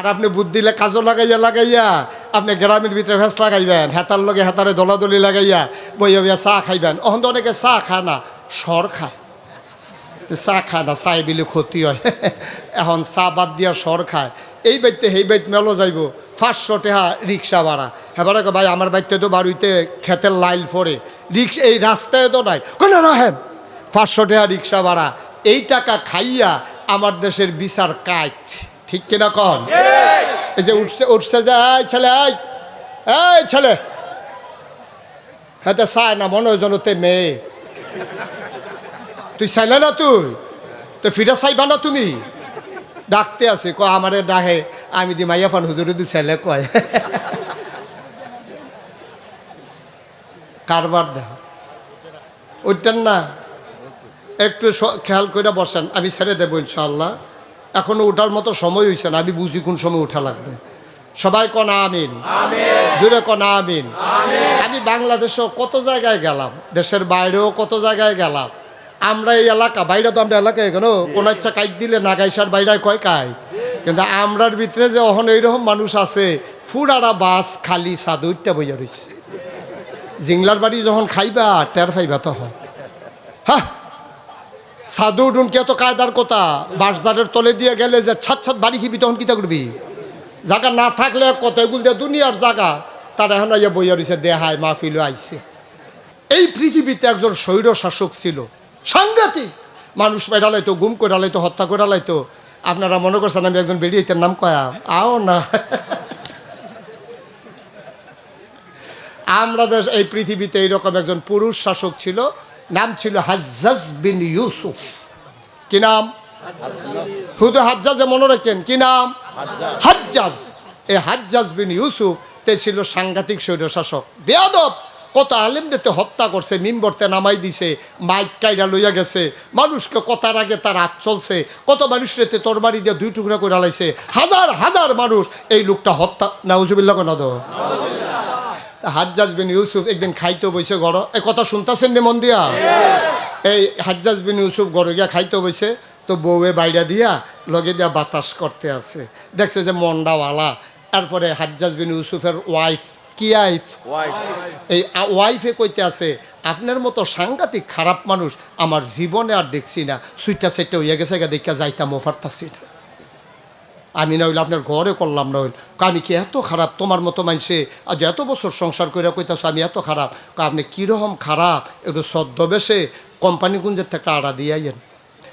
আর আপনি বুদ্ধিলে কাজও লাগাইয়া আপনি গ্রামের ভিতরে ভেস লাগাইবেন, হেতার লগে হেতারে দলাদলি লাগাইয়া বইয়া বইয়া চা খাইবেন। অহন তো অনেকে চা খায় না, সর খায়। চা খায় না, চাই বিলে ক্ষতি হয়। এখন চা বাদ দিয়া সর খায়। এই বাইতে সেই বাইত মেলো যাইব 500 টাকা রিক্সা ভাড়া। হ্যাঁ ভাই আমার বাইতে তো বাড়িতে খেতের লাইল পরে রিক্সা এই রাস্তায় তো নাই, কেন রাখেন 500 টাকা রিক্সা ভাড়া। এই টাকা খাইয়া আমার দেশের বিচার কাজ, ঠিক কিনা কন? এই যে উঠছে যে এই ছেলে, এই ছেলে, হ্যাঁ চায় না মনে হয় জনতে মেয়ে। তুই চাইলে না, তুই তো ফিরে চাইবা না, তুমি ডাকতে আছে কয় আমারে ডাহে আমি দি মাইয়া ফান হুজুরে দি ছেলে কয়। কারবার দেখো ওইটার না, একটু খেয়াল করে বসেন, আমি ছেড়ে দেবো ইনশাল্লাহ। এখনো ওঠার মতো সময় হয়েছে না, আমি বুঝি কোন সময় উঠা লাগবে। সবাই কনা আমিন, জুড়ে কনা আমিন। আমি বাংলাদেশেও কত জায়গায় গেলাম, দেশের বাইরেও কত জায়গায় গেলাম। আমরা এই এলাকা, বাইরে তো আমরা এলাকায় কেন কোনো ইচ্ছা কাইট দিলে না গাইসার বাইরে কয় কাই, কিন্তু আমরার ভিতরে যে অহন এইরকম মানুষ আছে ফুরারা বাস খালি সাদুরটা বইয়া রয়েছে। জিংলার বাড়ি যখন খাইবা টের পাইবা তখন হ্যাঁ সাধু উঠুন কে তো কায়দার কথা, বাসদারের তলে দিয়ে গেলে যে ছাত বাড়ি খিবি তখন কিতা করবি? জায়গা না থাকলে কত এগুলো দিয়ে দুনিয়ার জায়গা তারা এখন ইয়ে বইয়া রয়েছে দেহায় মাহফিলও আইছে। এই পৃথিবীতে একজন স্বৈর শাসক ছিল, সাংঘাতিক মানুষ পেড়ালাইতো, গুম করে লাইতো, হত্যা করে লাইতো। আপনারা মনে করছেন আমি একজন বেরিয়েতের নাম কয়া আও না। আমরা দেশ এই পৃথিবীতে এইরকম একজন পুরুষ শাসক ছিল, নাম ছিল হাজ্জাজ বিন ইউসুফ। কি নাম? শুধু হাজ্জাজে মনে রাখেন, কি নাম? হাজ্জাজ। এই হাজ্জাজ বিন ইউসুফ তে ছিল সাংঘাতিক স্বৈর শাসক, বেয়াদব। কত আলেমদেরতে হত্যা করছে, মিম্বরতে নামাই দিছে, মাইক কাইরা লইয়া গেছে, মানুষকে কথার আগে তার হাত চলছে, কত মানুষের তরবারি দিয়ে 2 টুকরা করে লাইছে, হাজার হাজার মানুষ এই লোকটা হত্যা। নাউজুবিল্লাহ কোন দো। হাজ্জাজ বিন ইউসুফ একদিন খাইতে বইছে গড়, এই কথা শুনতেছেন রে মন দিয়া? এই হাজ্জাজ বিন ইউসুফ গড়ে গিয়া খাইতে বইছে, তো বউয়ে বাইরা দিয়া লগে দিয়া বাতাস করতে আছে, দেখছে যে মন্ডাওয়ালা। তারপরে হাজ্জাজ বিন ইউসুফের ওয়াইফ, কি ওয়াইফ, এই ওয়াইফে কইতে আছে আপনার মতো সাংঘাতিক খারাপ মানুষ আমার জীবনে আর দেখছি না, সুইটা সেটটা হইয়া গেছে দেখা যাইতাম ওফারতাছি না। আমি না হইলে আপনার ঘরে করলাম না হইল, আমি কি এত খারাপ? তোমার মতো মানুষে আজ এত বছর সংসার করে কইতাছো আমি এত খারাপ। আপনি কীরকম খারাপ একটু ছদ্মবেশে কোম্পানি গুঞ্জের থেকে আড়া দিয়ে আইয়েন,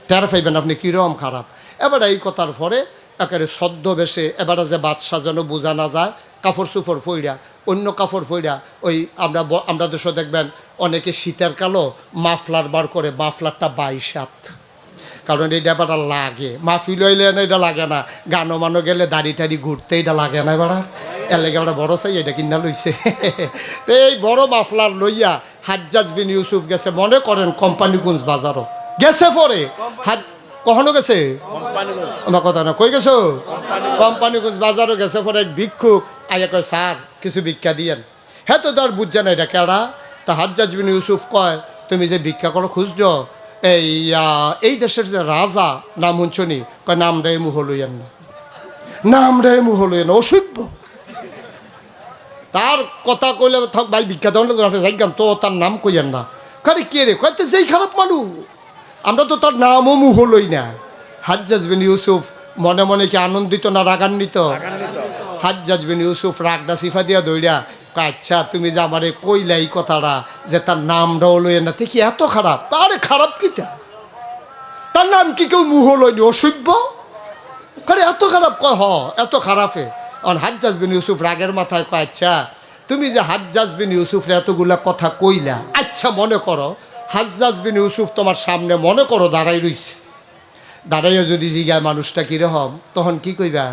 টের পাইবেন আপনি কীরকম খারাপ। এবার এই কথার পরে একেবারে ছদ্মবেশে এবারে যে বাদশা যেন বোঝা না যায়, কাপড় চুপড় ফইরা, অন্য কাপড় ফইরা, ওই আমরা দেশে দেখবেন অনেকে শীতের কালো মাফলার বার করে, মাফলারটা 22 হাত, কারণ এই ব্যাপারটা লাগে। মাহফিল হইলে না এটা লাগে না, গানো মানো গেলে দাড়ি টাড়ি ঘুরতে এটা লাগে না। এবার এর লেগে আমরা বড় চাই এটা কিনা লইছে। এই বড় মাফলার লইয়া হাজ্জাজ বিন ইউসুফ গেছে, মনে করেন কোম্পানিগঞ্জ বাজারও গেছে। পরে কখনো গেছে আমার কথা না, কই গেছো? কোম্পানিগঞ্জ বাজারও গেছে। পরে এক ভিক্ষুক আইয়া কয় স্যার কিছু ভিক্ষা দিয়েন। হ্যাঁ তো তার বুঝছে না এটা কেডা। তা হাজ্জাজ বিন ইউসুফ কয় তুমি যে ভিক্ষা করো খুঁজছ, এই দেশের যে রাজা নাম শুনছনি? কয় নাম রে মুহ লইয়েন না, নাম রে মুহ লইয়েন, অসভ্য। তার কথা কইলে থাক ভাই ভিক্ষা দেওয়ান যাইগাম তো তার নাম কইয়েন না। কারে কে রে? কয়তে যেই খারাপ মানুষ, আমরা তো তার নামও মুহ লই না। হাজ্জাজ বিন ইউসুফ মনে মনে কি আনন্দিত না রাগান্বিত? হাজ্জাজ বিন ইউসুফ রাগটা সিফা দিয়া দৌড়া, আচ্ছা তুমি যে আমারে কইলা এই কথাটা যে তার নামটাও লইয়েন না, দেখি এত খারাপ? আরে খারাপ কিটা, তার নাম কি কেউ মুহ লইনি, অসভ্য। আরে এত খারাপ? কয় হ এত খারাপে। হাজ্জাজ বিন ইউসুফ রাগের মাথায় কয় আচ্ছা তুমি যে হাজ্জাজ বিন ইউসুফরে এতগুলা কথা কইলা, আচ্ছা মনে করো হাজ্জাজ বিন ইউসুফ তোমার সামনে মনে করো দাঁড়াই রইছে, দাঁড়াইয়া যদি জিগায় মানুষটা কীরকম, তখন কি কইবা?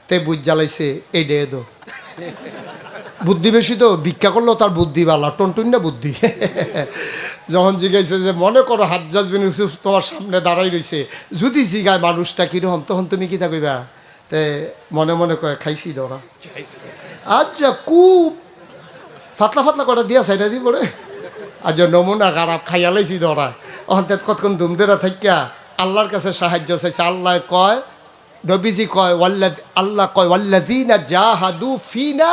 তে বুঝ জ্বালাইছে এই ডে দো, বুদ্ধি বেশি তো ভিক্ষা করলো তার বুদ্ধি বালা, টনটুন না বুদ্ধি। যখন জিগাইছে যে মনে করো হাজ্জাজ বিন ইউসুফ তোমার সামনে দাঁড়াই রইছে, যদি জিগায় মানুষটা কীরকম, তখন তুমি কী কইবা? তে মনে মনে কয় খাইছি ধরা। আচ্ছা খুব ফাতলা ফাতলা কটা দিয়া সাইডা দি পড়ে, আজ নমুনা খারাপ খাইয়া লাইছি ধরা। অহন কতক্ষণ ধুমদেরা থাকিয়া আল্লাহর কাছে সাহায্য চাইছে। আল্লাহ কয় নবীজি কয় আল্লাহ কয় ওয়াল্লাযীনা জাহাদু ফিনা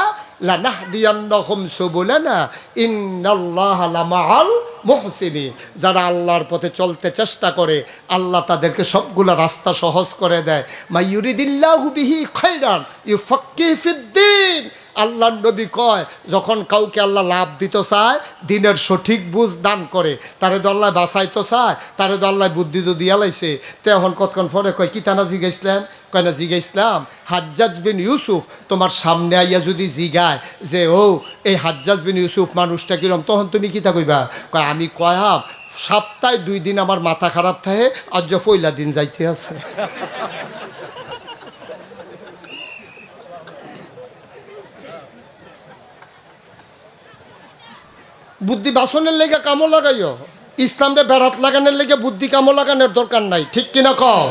লানাহদিয়ান্নাহুম সুবুলানা ইন্নাল্লাহা লামাআল মুহসিনিন। যারা আল্লাহর পথে চলতে চেষ্টা করে আল্লাহ তাদেরকে সবগুলো রাস্তা সহজ করে দেয়। মাইয়ুরিদিল্লাহু বিহি খায়রান ইউফাক্কিহু ফিদ্দীন। আল্লাহর নবী কয় যখন কাউকে আল্লাহ লাভ দিতে চায় দিনের সঠিক বুঝ দান করে, তারে তো আল্লাহ বাঁচাইতে চায়, তারে তো আল্লাহ বুদ্ধি তো দিয়া লাইছে। তো এখন কতক্ষণ পরে কয় কি তানা জিগাইছিলেন? কয় না জিগাইছিলাম হাজ্জাজ বিন ইউসুফ তোমার সামনে আইয়া যদি জিগায় যে ও এই হাজ্জাজ বিন ইউসুফ মানুষটা কিরম, তখন তুমি কিতা কইবা? কয় আমি কয়াম সপ্তাহে 2 দিন আমার মাথা খারাপ থাকে, আজ পয়লা দিন যাইতে আছে। বুদ্ধি বাসনের লেগে কামো লাগাইও, ইসলামে বেড়াত লাগানোর লেগে বুদ্ধি কামো লাগানোর দরকার নাই, ঠিক কিনা কও?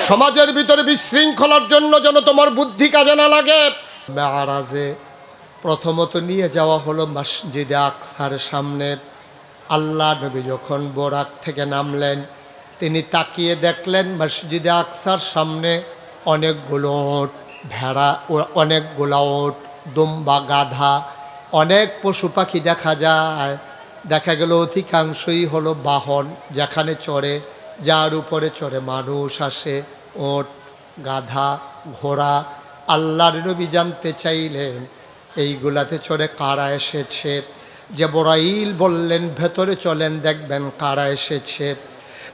সমাজের ভিতরে বিশৃঙ্খলার জন্য যেন তোমার বুদ্ধি কাজে না লাগে। মেরাজে প্রথমত নিয়ে যাওয়া হলো মসজিদে আকসার সামনে। আল্লাহ নবী যখন বোরাক থেকে নামলেন তিনি তাকিয়ে দেখলেন মসজিদে আকসার সামনে অনেকগুলো ওট, ভেড়া, অনেকগুলো ওট, দুম্বা, গাধা, অনেক পশু পাখি দেখা যায়। দেখা গেল অধিকাংশই হলো বাহন, যেখানে চড়ে, যার উপরে চড়ে মানুষ আসে, ওট, গাধা, ঘোড়া। আল্লাহর নবী জানতে চাইলেন এইগুলাতে চড়ে কারা এসেছে। জিবরাইল বললেন ভেতরে চলেন দেখবেন কারা এসেছে।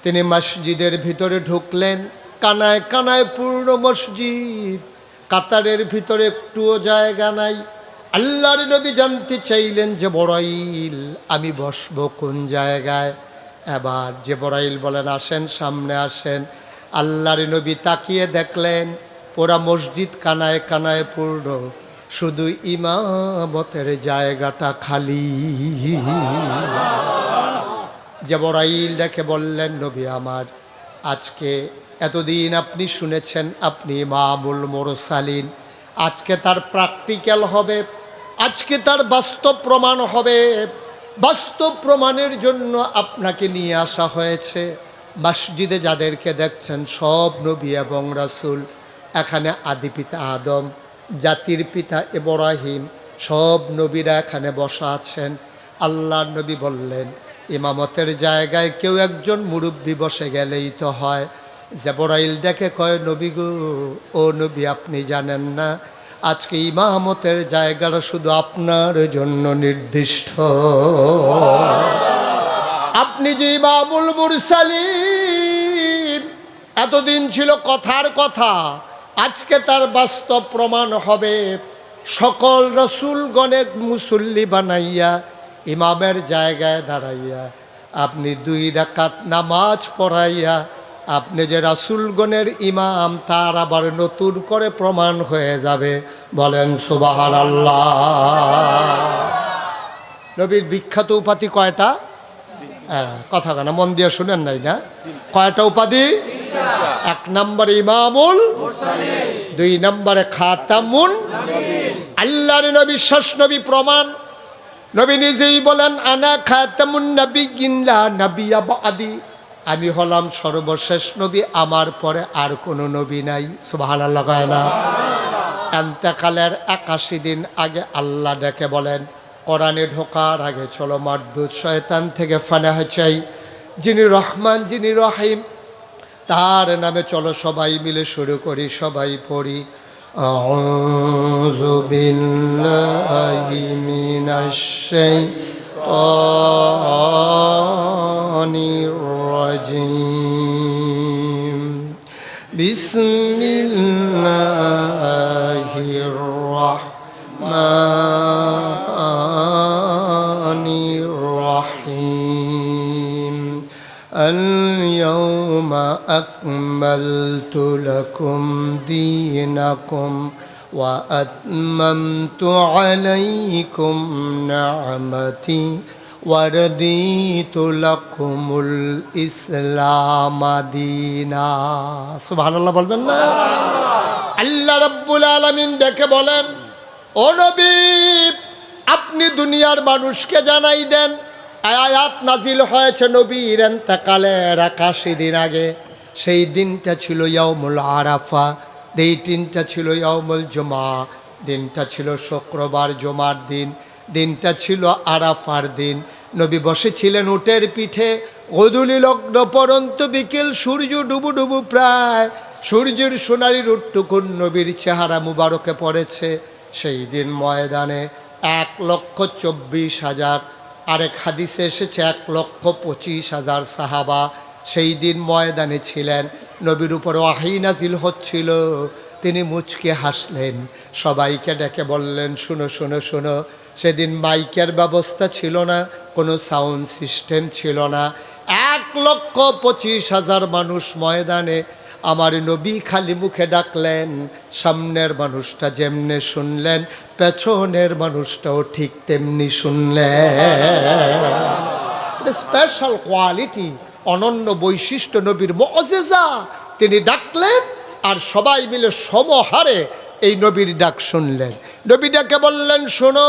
তিনি মসজিদের ভিতরে ঢুকলেন, কানায় কানায় পূর্ণ মসজিদ, কাতারের ভিতরে একটুও জায়গা নাই। আল্লাহর নবী জানতে চাইলেন জিবরাইল আমি বসবো কোন জায়গায়? এবার জিবরাইল বলেন আসেন সামনে আসেন। আল্লাহর নবী তাকিয়ে দেখলেন পুরা মসজিদ কানায় কানায় পূর্ণ, শুধু ইমামতের জায়গাটা খালি। জিবরাইল দেখে বললেন নবী আমার, আজকে এতদিন আপনি শুনেছেন আপনি ইমামুল মুরসালিন, আজকে তার প্র্যাকটিক্যাল হবে, আজকে তার বাস্তব প্রমাণ হবে। বাস্তব প্রমাণের জন্য আপনাকে নিয়ে আসা হয়েছে। মসজিদে যাদেরকে দেখছেন সব নবী এবং রাসূল। এখানে আদি পিতা আদম, জাতির পিতা ইব্রাহিম, সব নবীরা এখানে বসা আছেন। আল্লাহর নবী বললেন ইমামতের জায়গায় কেউ একজন মুরব্বী বসে গেলেই তো হয়। জিবরাইল ডেকে কয় নবী গো, ও নবী আপনি জানেন না আজকে ইমামতের জায়গাটা শুধু আপনার জন্য নির্দিষ্ট। আপনি যে ইমামুল মুরসালিন, এতদিন ছিল কথার কথা, আজকে তার বাস্তব প্রমাণ হবে। সকল রসুলগণের মুসল্লি বানাইয়া ইমামের জায়গায় দাঁড়াইয়া আপনি 2 রাকাত নামাজ পড়াইয়া আপনি যে রাসূলগণের ইমাম তার আবার নতুন করে প্রমাণ হয়ে যাবে। বলেন সুবহানাল্লাহ। নবীর বিখ্যাত উপাধি কয়টা? কথা কেন মন দিয়ে শুনেন নাই না? কয়টা উপাধি? 1 নম্বরে ইমামুল মুরসালিন, 2 নম্বরে খাতামুন নবীয়্যিন। আল্লাহর নবী শেষ নবী প্রমাণ। নবী নিজেই বলেন আনা খাতামুন নবিয়্যিন লা নবিয়্যা বাদি, আমি হলাম সর্বশেষ নবী, আমার পরে আর কোনো নবী নাই। সুবহানাল্লাহ কয় না? ইন্তেকালের 81 দিন আগে আল্লাহ ডেকে বলেন কোরআনে ঢোকার আগে চলো মারদুদ শয়তান থেকে ফানাহ চাই। যিনি রহমান যিনি রহিম তার নামে চলো সবাই মিলে শুরু করি, সবাই পড়ি আউযু বিল্লাহি মিনাশ শাইতানির রাজিম। বিসমিল্লাহির রাহমানির রাহিম। اليوم أكملت لكم دينكم وأتممت عليكم نعمتي ورضيت لكم الإسلام دينا। সুবহানাল্লাহ বলবেন না? আল্লাহ রাব্বুল আলামিন ডেকে বলেন ও নবী আপনি দুনিয়ার মানুষকে জানাই দেন আয়াত নাজিল হয়েছে নবীর ইন্তেকালের 81 দিন আগে। সেই দিনটা ছিল ইয়াউমুল আরাফা, এই দিনটা ছিল ইয়াউমুল জুমা, দিনটা ছিল শুক্রবার, জুমার দিন, দিনটা ছিল আরাফার দিন। নবী বসেছিলেন উটের পিঠে, গোধূলি লগ্ন পরন্ত বিকেল, সূর্য ডুবু ডুবু প্রায়, সূর্যের সোনালি রুটটুকুন নবীর চেহারা মুবারকে পড়েছে। সেই দিন ময়দানে 1,24,000, আরেক হাদিসে এসেছে 1,25,000 সাহাবা সেই দিন ময়দানে ছিলেন। নবীর উপর ওয়াহী নাজিল হচ্ছিল। তিনি মুচকে হাসলেন, সবাইকে ডেকে বললেন, শুনো শুনো শুনো। সেদিন মাইকের ব্যবস্থা ছিল না, কোনো সাউন্ড সিস্টেম ছিল না। 1,25,000 মানুষ ময়দানে। আমার নবী খালি মুখে ডাকলেন, সামনের মানুষটা যেমনে শুনলেন, পেছনের মানুষটাও ঠিক তেমনি শুনলেন। স্পেশাল কোয়ালিটি, অনন্য বৈশিষ্ট্য নবীর মুআজিজা। তিনি ডাকলেন আর সবাই মিলে সমহারে এই নবীর ডাক শুনলেন। নবী ডাকে বললেন, শোনো,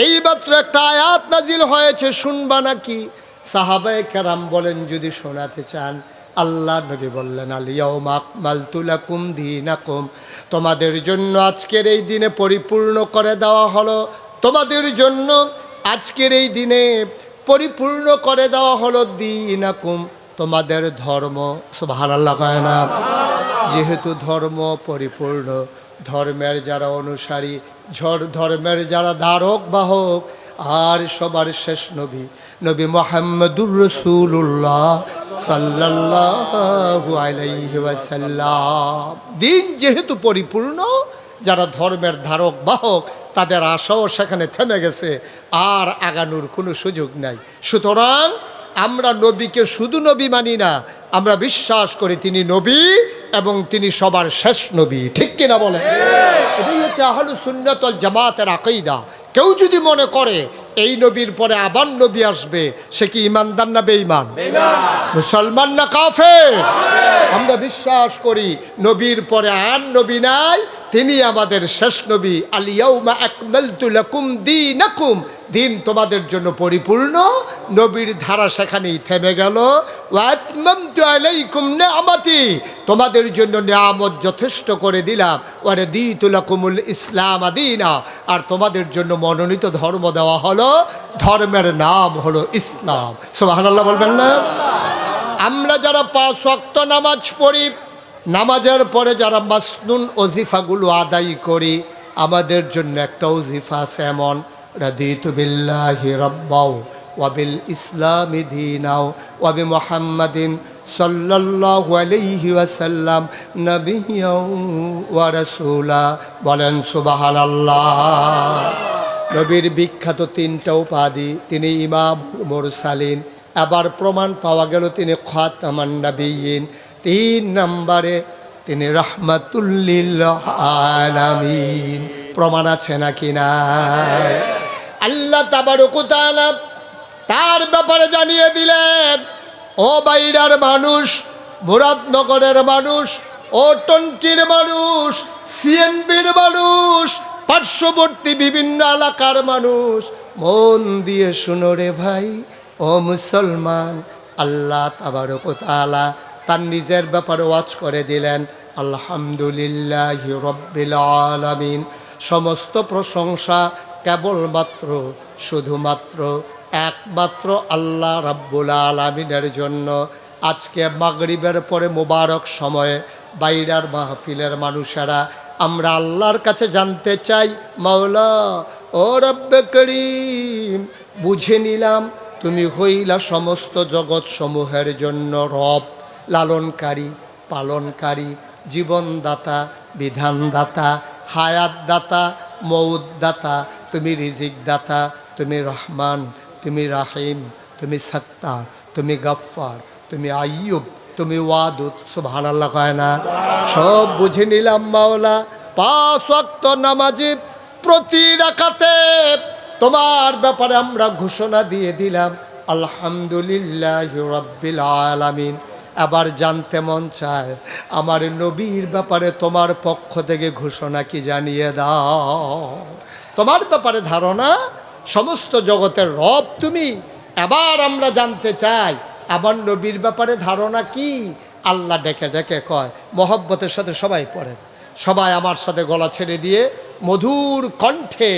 এইমাত্র একটা আয়াত নাজিল হয়েছে, শুনবা নাকি? সাহাবায়ে কেরাম বলেন, যদি শোনাতে চান। আল্লাহ নবী বললেন, আল ইয়াউমা আকমালতু লাকুম দীনাকুম, তোমাদের জন্য আজকের এই দিনে পরিপূর্ণ করে দেওয়া হলো, তোমাদের জন্য আজকের এই দিনে পরিপূর্ণ করে দেওয়া হলো দীনাকুম, তোমাদের ধর্ম। সুবহানাল্লাহ কয় না? যেহেতু ধর্ম পরিপূর্ণ, ধর্মের যারা অনুসারী, ধর্মের যারা ধারক বাহক, আর সবার শেষ নবী নবী মুহাম্মদুর রাসূলুল্লাহ সাল্লাল্লাহু আলাইহি ওয়াসাল্লাম। দিন যেহেতু পরিপূর্ণ, যারা ধর্মের ধারক বাহক তাদের আশাও সেখানে থেমে গেছে, আর আগানোর কোনো সুযোগ নাই। সুতরাং আমরা নবীকে শুধু নবী মানি না, আমরা বিশ্বাস করি তিনি নবী এবং তিনি সবার শেষ নবী। ঠিক কিনা বলেন? এটাই হচ্ছে আহলুস সুন্নাত ওয়াল জামাতের আকীদা। কেউ যদি মনে করে এই নবীর পরে আবার নবী আসবে, সে কি ইমানদার না বেঈমান? মুসলমান না কাফের? আমরা বিশ্বাস করি নবীর পরে আর নবী নাই, তিনি আমাদের শেষ নবী। আল ইয়াউমা আকমালতু লাকুম দীনাকুম, দিন তোমাদের জন্য পরিপূর্ণ। নবীর ধারা সেখানেই থেমে গেল। ওয়া আতমামতু আলাইকুম নি'মাতি, তোমাদের জন্য নিয়ামত যথেষ্ট করে দিলাম। ওয়া রাদিতু লাকুমুল ইসলাম দীনা, আর তোমাদের জন্য মনোনীত ধর্ম দেওয়া হলো, ধর্মের নাম হলো ইসলাম। সুবহানাল্লাহ বলবেন না? আমরা যারা 5 ওয়াক্ত নামাজ পড়ি, নামাজের পরে যারা মাসনুন ওজিফাগুলো আদায় করি, আমাদের জন্য একটা ওজিফা আছে এমন, রাদিতু বিল্লাহি রাব্বাও ওয়া বিল ইসলামি দীনাও ওয়া বি মুহাম্মাদিন সাল্লাল্লাহু আলাইহি ওয়াসাল্লাম নবিয়্যাও ওয়া রাসূলা। বলেন সুবহানাল্লাহ। নবীর বিখ্যাত 3টা উপাধি, তিনি ইমামুল মুরসালিন, আবার প্রমাণ পাওয়া গেল তিনি খাতামান নবিয়্যিন, 3 নম্বরে তিনি রাহমাতুল লিল আলামিন। প্রমাণ আছে নাকি না? আল্লাহ তাবারক ওয়া তাআলা তার ব্যাপারে জানিয়ে দিলেন, ও বাইরার মানুষ, মুরাদনগরের মানুষ, ও টঙ্গীর মানুষ, সিএনবির মানুষ, পার্শ্ববর্তী বিভিন্ন এলাকার মানুষ, মন দিয়ে শুনো রে ভাই, ও মুসলমান। আল্লাহ তাবারক ওয়া তাআলা তার নিজের ব্যাপারে ওয়াজ করে দিলেন, আলহামদুলিল্লাহি রাব্বিল আলামিন, সমস্ত প্রশংসা কেবলমাত্র, শুধুমাত্র, একমাত্র আল্লাহ রাব্বুল আলামিনের জন্য। আজকে মাগরিবের পরে মোবারক সময়ে বাইরার মাহফিলের মানুষেরা আমরা আল্লাহর কাছে জানতে চাই, মাওলা ও রব্বে করিম, বুঝে নিলাম তুমি হইলা সমস্ত জগৎ সমূহের জন্য রব, লালনকারী, পালনকারী, জীবনদাতা, বিধানদাতা, হায়াতদাতা, মউতদাতা, তুমি রিজিকদাতা, তুমি রহমান, তুমি রাহিম, তুমি সত্তার, তুমি গফফার, তুমি আইয়ুব, তুমি ওয়াদুদ। সুবহানাল্লাহ কয় না? সব বুঝে নিলাম মাওলা। 5 ওয়াক্ত নামাজি প্রতি রাকাতে তোমার ব্যাপারে আমরা ঘোষণা দিয়ে দিলাম, আলহামদুলিল্লাহি রাব্বিল আলামিন। আবার জানতে মন চায়, আমার নবীর ব্যাপারে তোমার পক্ষ থেকে ঘোষণা কি জানিয়ে দাও। তোমার ব্যাপারে ধারণা, সমস্ত জগতের রব তুমি। এবার আমরা জানতে চাই, আমার নবীর ব্যাপারে ধারণা কি? আল্লাহ ডেকে ডেকে কয়, মহব্বতের সাথে সবাই পড়েন, সবাই আমার সাথে গলা ছেড়ে দিয়ে মধুর কণ্ঠে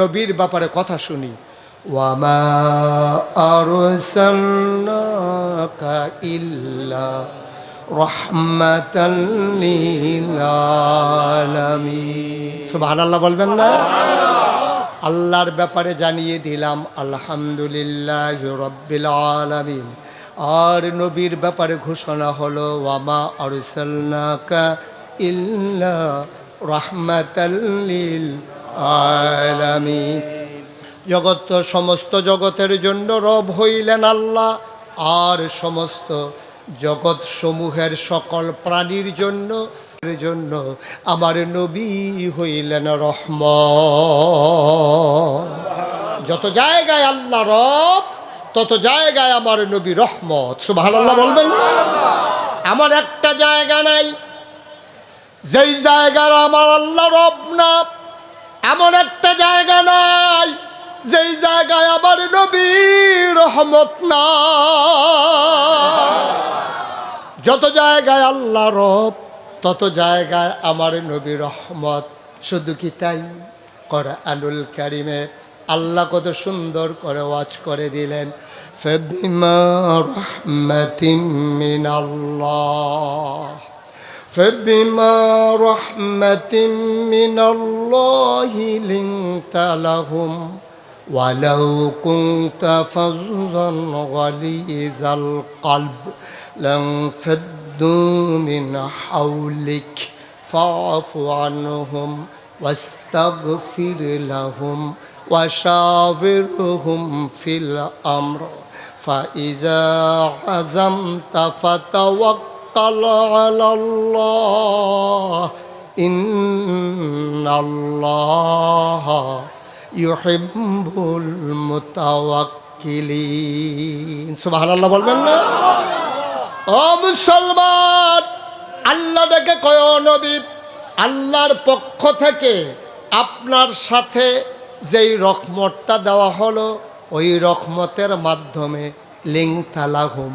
নবীর ব্যাপারে কথা শুনি। ওয়ামা আরসালনাকা ইল্লা রাহমাতাল লিল আলামিন। সুবহানাল্লাহ বলবেন না? আল্লাহর ব্যাপারে জানিয়ে দিলাম আলহামদুলিল্লাহি রাব্বিল আলামিন। আর নবীর ব্যাপারে ঘোষণা হলো ওয়ামা আরসালনাকা ইল্লা রাহমাতাল লিল আলামিন। জগৎ সমস্ত জগতের জন্য রব হইলেন আল্লাহ, আর সমস্ত জগৎ সমূহের সকল প্রাণীর জন্য আমার নবী হইলেন রহমত। যত জায়গায় আল্লাহ রব, তত জায়গায় আমার নবী রহমত। সুবহানাল্লাহ বলবেন না? আমার একটা জায়গা নাই যেই জায়গার আমার আল্লাহ রব না, এমন একটা জায়গা নাই যেই জায়গায় আমার নবী রহমত না। যত জায়গায় আল্লাহ রব, তত জায়গায় আমার নবী রহমত। শুধু কি তাই, কোরআনুল কারীমে আল্লাহ কত সুন্দর করে ওয়াজ করে দিলেন, ফাবিমা রাহমাতিম মিনাল্লাহ, ফাবিমা রাহমাতিম মিনাল্লাহি লিনতা লাহুম ওয়ালাউ কুনতা ফাযযান গালিযাল কলব লানফাদ্দু মিন হাওলিক ফাআফু আনহুম ওয়াস্তাগফির লাহুম ওয়াশাবিরহুম ফিল আমর ফাইযা আযামতা ফাতাওয়াক্কাল আলাল্লাহ ইন্নাল্লাহা ইউহিব্বুল মুতাওয়াক্কিলিন। সুবহানাল্লাহ বলবেন না? ও মুসলমান, আল্লাহ ডেকে কয়, ও নবী, আল্লাহর পক্ষ থেকে আপনার সাথে যেই রহমতটা দেওয়া হলো, ওই রহমতের মাধ্যমে লিনতালাহুম,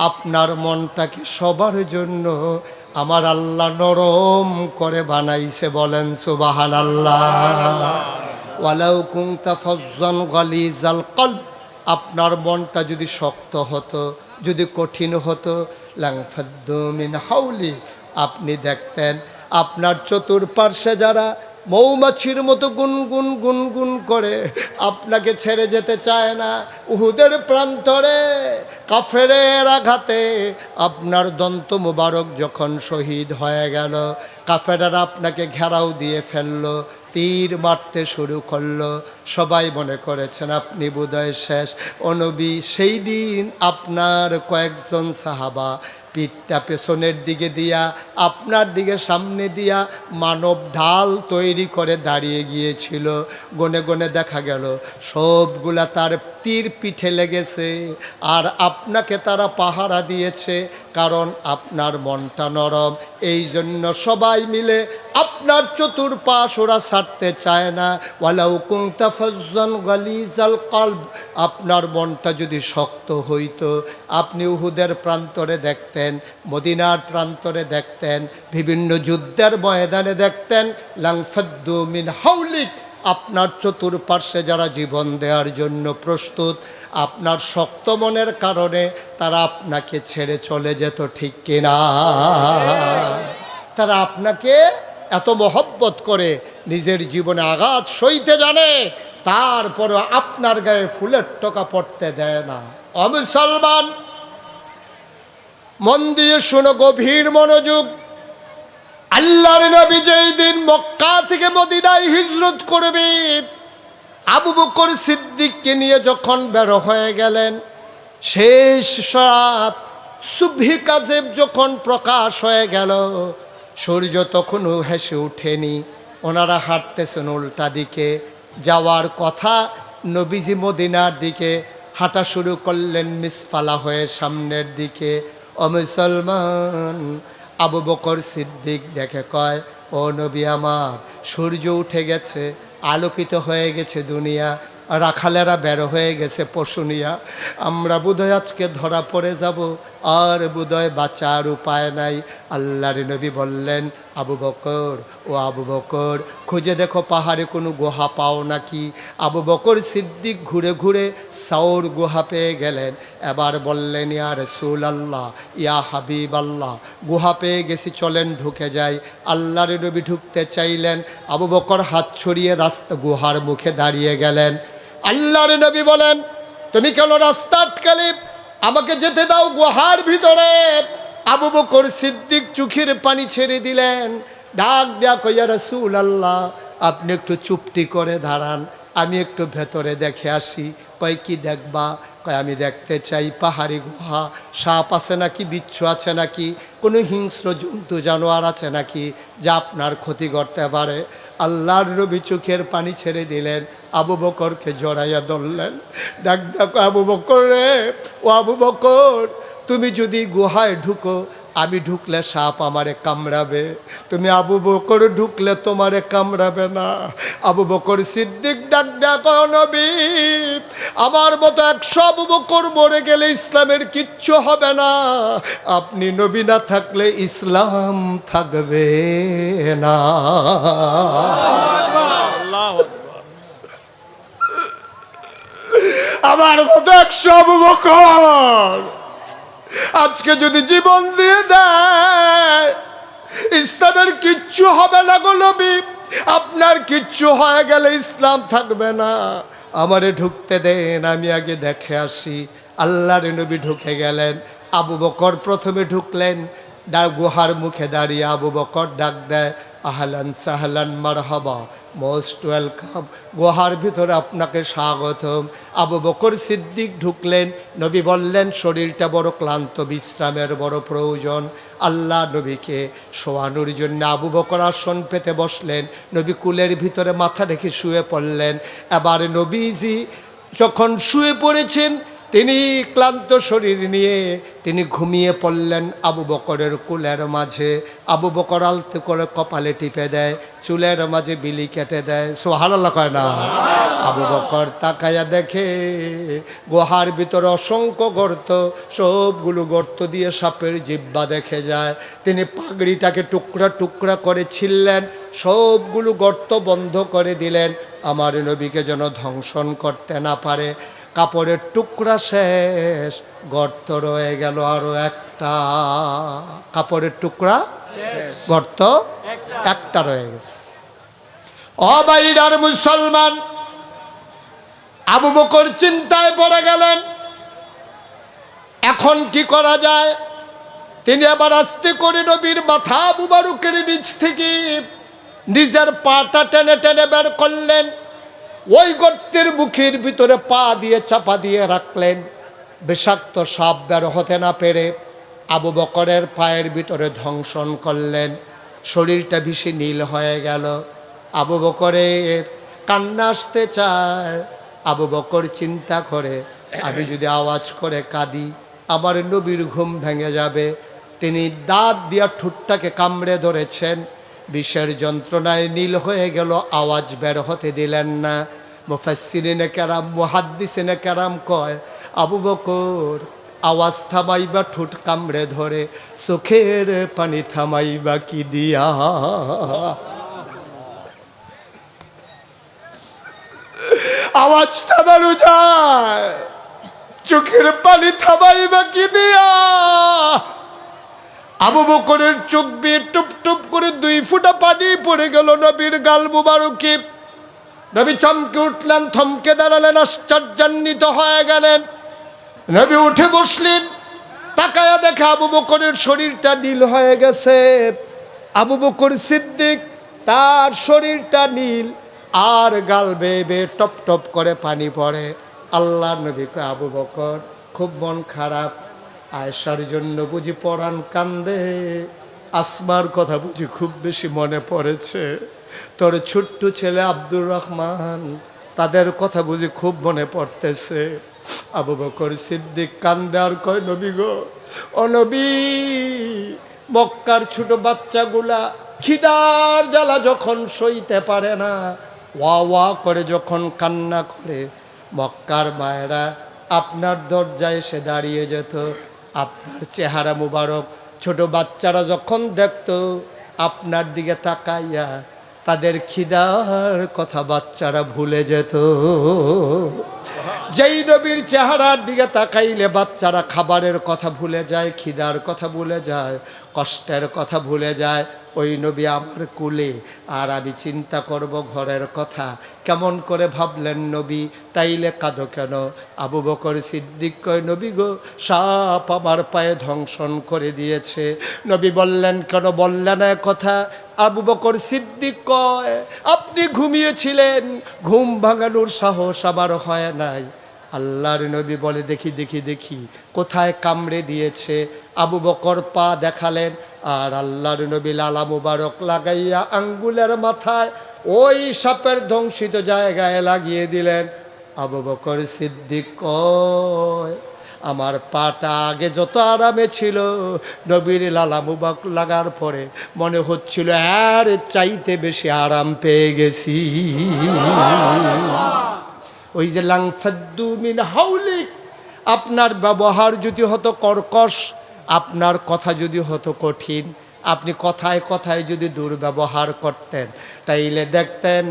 আপনার মনটাকে সবার জন্য আমার আল্লাহ নরম করে বানাইছে। বলেন সুবহানাল্লাহ। ওয়ালাউ কুনতা ফাযযান গালিযাল কলব, আপনার মনটা যদি শক্ত হতো, যদি কঠিন হতো, লানফাদ্দু মিন হাওলি, আপনি দেখতেন আপনার চতুর্পার্শ্বে যারা মৌমাছির মতো গুনগুন গুনগুন করে আপনাকে ছেড়ে যেতে চায় না। উহুদের প্রান্তরে কাফেরের আঘাতে আপনার দন্ত মুবারক যখন শহীদ হয়ে গেল, কাফেরেরা আপনাকে ঘেরাও দিয়ে ফেললো, তীর মারতে শুরু করলো, সবাই মনে করেছেন আপনি বোধহয় শেষ। ও নবী, সেই দিন আপনার কয়েকজন সাহাবা পিঠটা পেছনের দিকে দিয়া, আপনার দিকে সামনে দিয়া মানব ঢাল তৈরি করে দাঁড়িয়ে গিয়েছিল। গনে গনে দেখা গেল সবগুলা তার তীর পিঠে লেগেছে, আর আপনাকে তারা পাহারা দিয়েছে, কারণ আপনার মনটা নরম। এই জন্য সবাই মিলে আপনার চতুর্পাশ ওরা ছাড়তে চায় না। ওয়ালাউ কুনতা ফাযযান গালিযাল কলব, আপনার মনটা যদি শক্ত হইতো, আপনি উহুদের প্রান্তরে দেখতেন, মদিনার প্রান্তরে দেখতেন, বিভিন্ন যুদ্ধের ময়দানে দেখতেন, লানফাদ্দু মিন হাওলিক, আপনার চতুর্পার্শ্বে যারা জীবন দেওয়ার জন্য প্রস্তুত, আপনার শক্ত মনের কারণে তারা আপনাকে ছেড়ে চলে যেত, ঠিক কিনা? তারা আপনাকে এত মহব্বত করে, নিজের জীবনে আঘাত সইতে জানে, তারপরে আপনার গায়ে ফুলের টোকা পড়তে দেয় না। ও মুসলমান, মন দিয়ে শোনো, গভীর মনোযোগ। আল্লাহর নবী যেই দিন মক্কা থেকে মদিনায় হিজরত করবে, আবু বকর সিদ্দিককে নিয়ে যখন বের হয়ে গেলেন, শেষ রাত সুবহি কাজেব যখন প্রকাশ হয়ে গেল, সূর্য তখনও হেসে ওঠেনি, ওনারা হাঁটতেছেন উল্টা দিকে। যাওয়ার কথা, নবীজি মদিনার দিকে হাঁটা শুরু করলেন মিসফালা হয়ে সামনের দিকে। ও মুসলমান, আবু বকর সিদ্দিক দেখে কয়, ও নবী আমার, সূর্য উঠে গেছে, আলোকিত হয়ে গেছে দুনিয়া, রাখালেরা বের হয়ে গেছে পশু নিয়া, আমরা বোধহয় আজকে ধরা পড়ে যাব, আর বোধহয় বাঁচার উপায় নাই। আল্লাহর নবী বললেন, আবু বকর, ও আবু বকর, খুঁজে দেখো পাহাড়ে কোনো গুহা পাও নাকি। আবু বকর সিদ্দিক ঘুরে ঘুরে সাউর গুহা পেয়ে গেলেন। এবার বললেন, ইয়া রাসূলুল্লাহ, ইয়া হাবিব আল্লাহ, গুহা পেয়ে গেছি, চলেন ঢুকে যাই। আল্লাহর নবী ঢুকতে চাইলেন, আবু বকর হাত ছড়িয়ে রাস্তা গুহার মুখে দাঁড়িয়ে গেলেন। আল্লাহর নবী বলেন, তুমি কেন রাস্তা আটকালে, আমাকে যেতে দাও গুহার ভিতরে। আবু বকর সিদ্দিক চোখের পানি ছেড়ে দিলেন, ডাক দেয়া কই, ইয়া রাসূলুল্লাহ, আপনি একটু চুপটি করে দাঁড়ান, আমি একটু ভেতরে দেখে আসি। কয় কি দেখবা? কয় আমি দেখতে চাই পাহাড়ি গুহা, সাপ আছে নাকি, বিচ্ছু আছে নাকি, কোনো হিংস্র জন্তু জানোয়ার আছে নাকি যা আপনার ক্ষতি করতে পারে। আল্লাহর নবী চোখের পানি ছেড়ে দিলেন, আবু বকরকে জড়াইয়া ধরলেন। ডাক দেখো আবু বকর রে, ও আবু বকর, তুমি যদি গুহায় ঢুকো, আমি ঢুকলে সাপ আমারে কামড়াবে, তুমি আবু বকর ঢুকলে তোমারে কামড়াবে না। আবু বকর সিদ্দিক ডাক দেখো, নবী, আমার মতো 100 আবু বকর মরে গেলে ইসলামের কিচ্ছু হবে না, আপনি নবী না থাকলে ইসলাম থাকবে না। আমার মতো 100 আবু বকর আজকে যদি জীবন দিয়ে দেয়, ইসলামের কিচ্ছু হবে না গো নবী, আপনার কিচ্ছু হয়ে গেলে ইসলাম থাকবে না, আমারে ঢুকতে দেন, আমি আগে দেখে আসি। আল্লাহর নবী ঢুকে গেলেন। আবু বকর প্রথমে ঢুকলেন, গুহার মুখে দাঁড়িয়ে আবু বকর ডাক দেয়, আহলান সাহলান মারহাবা, মোস্ট ওয়েলকাম, গুহার ভিতরে আপনাকে স্বাগতম। আবু বকর সিদ্দিক ঢুকলেন। নবী বললেন, শরীরটা বড় ক্লান্ত, বিশ্রামের বড় প্রয়োজন। আল্লাহ নবীকে শোয়ানোর জন্য আবু বকর আসন পেতে বসলেন। নবী কুলের ভিতরে মাথা রেখে শুয়ে পড়লেন। এবার নবীজি যখন শুয়ে পড়েছেন, তিনি ক্লান্ত শরীর নিয়ে তিনি ঘুমিয়ে পড়লেন আবু বকরের কুলের মাঝে। আবু বকর আলতো করে কপালে টিপে দেয়, চুলের মাঝে বিলি কেটে দেয়। সুবহানাল্লাহ কয় না? আবু বকর তাকায়া দেখে গুহার ভিতরে অসংখ্য গর্ত, সবগুলো গর্ত দিয়ে সাপের জিহ্বা দেখে যায়। তিনি পাগড়িটাকে টুকরা টুকরা করে ছিললেন, সবগুলো গর্ত বন্ধ করে দিলেন, আমার নবীকে যেন ধ্বংসন করতে না পারে। কাপড়ের টুকরা শেষ, গর্ত রয়ে গেল আরো একটা। কাপড়ের টুকরা গর্ত একটা রয়ে গেছে। অবাইরার মুসলমান, আবু বকর চিন্তায় পড়ে গেলেন, এখন কি করা যায়। তিনি আবার আস্তে করে নবীর মাথা মুবারকের নিচ থেকে নিজের পাটা টেনে টেনে বের করলেন, ওই গর্তের মুখের ভিতরে পা দিয়ে চাপা দিয়ে রাখলেন। বিষাক্ত সাপ বের হতে না পেরে আবু বকরের পায়ের ভিতরে ধ্বংসন করলেন। শরীরটা ভীষণ নীল হয়ে গেল। আবু বকরের কান্না আসতে চায়। আবু বকর চিন্তা করে, আমি যদি আওয়াজ করে কাঁদি, আমার নবীর ঘুম ভেঙে যাবে। তিনি দাঁত দিয়া ঠোঁটটাকে কামড়ে ধরেছেন, বিষের যন্ত্রণায় নীল হয়ে গেল, আওয়াজ বের হতে দিলেন না। মুফাসসিরিনে কেরাম, মুহাদ্দিসিনে কেরাম কয়, আবু বকর আওয়াজ থামাইবা ঠোঁট কামড়ে ধরে, চোখের পানি থামাইবা কি দিয়া। আওয়াজ থামানো যায়, চোখের পানি থামাইবা কি দিয়া। আবু বকরের চোখ বেয়ে টুপ টুপ করে 2 ফোঁটা পানি পড়ে গেল নবীর গাল মুবারকে। নবী চমকে উঠলেন, থমকে দাঁড়ালেন, আশ্চর্যান্বিত হয়ে গেলেন। নবী উঠে বসলেন, তাকায়া দেখে আবু বকরের শরীরটা নীল হয়ে গেছে। আবু বকর সিদ্দিক, তার শরীরটা নীল, আর গাল বেয়ে বেয়ে টপ টপ করে পানি পড়ে। আল্লাহ নবী কয়, আবু বকর খুব মন খারাপ, আয়েশার জন্য বুঝি পরাণ কান্দে, আসমার কথা বুঝি খুব বেশি মনে পড়েছে, তোর ছোট্ট ছেলে আব্দুর রহমান, তাদের কথা বুঝি খুব মনে পড়তেছে। আবু বকর সিদ্দিক কান্দে আর কয়, নবী গো, ও নবী, মক্কার ছোট বাচ্চাগুলা খিদার জ্বালা যখন সইতে পারে না, ওয়া ওয়া করে যখন কান্না করে, মক্কার মায়েরা আপনার দরজায় এসে দাঁড়িয়ে যেত, আপনার চেহারা মুবারক ছোট বাচ্চারা যখন দেখত, আপনার দিকে তাকাইয়া তাদের খিদার কথা বাচ্চারা ভুলে যেত। যেই নবীর চেহারার দিকে তাকাইলে বাচ্চারা খাবারের কথা ভুলে যায়, খিদার কথা ভুলে যায়, কষ্টের কথা ভুলে যায়। ওই নবী আমার কুলে, আর আমি চিন্তা করব ঘরের কথা। কেমন করে ভাবলেন নবী? তাইলে কাঁদো কেন? আবু বকর সিদ্দিক কয়, নবী গো, সাপ আমার পায়ে ধ্বংসন করে দিয়েছে। নবী বললেন, কেন বললেন না কথা? আবু বকর সিদ্দিক কয়, আপনি ঘুমিয়েছিলেন, ঘুম ভাঙানোর সাহস আমার হয় নাই। আল্লাহর নবী বলে, দেখি দেখি দেখি কোথায় কামড়ে দিয়েছে। আবু বকর পা দেখালেন, আর আল্লাহর নবী লালা মুবারক লাগাইয়া আঙ্গুলের মাথায় ওই সাপের ধ্বংসিত জায়গায় লাগিয়ে দিলেন। আবু বকর সিদ্দিক কয়, আমার পাটা আগে যত আরামে ছিল, নবীর লালা মুবারক লাগার পরে মনে হচ্ছিল আর চাইতে বেশি আরাম পেয়ে গেছি। ওই যে লাংফাদ্দু মিন হাউলিক, আপনার ব্যবহার যদি হতো কর্কশ, আপনার কথা যদি হতো কঠিন, আপনি কথায় কথায় যদি দুর্ব্যবহার করতেন, তাইলে দেখতেন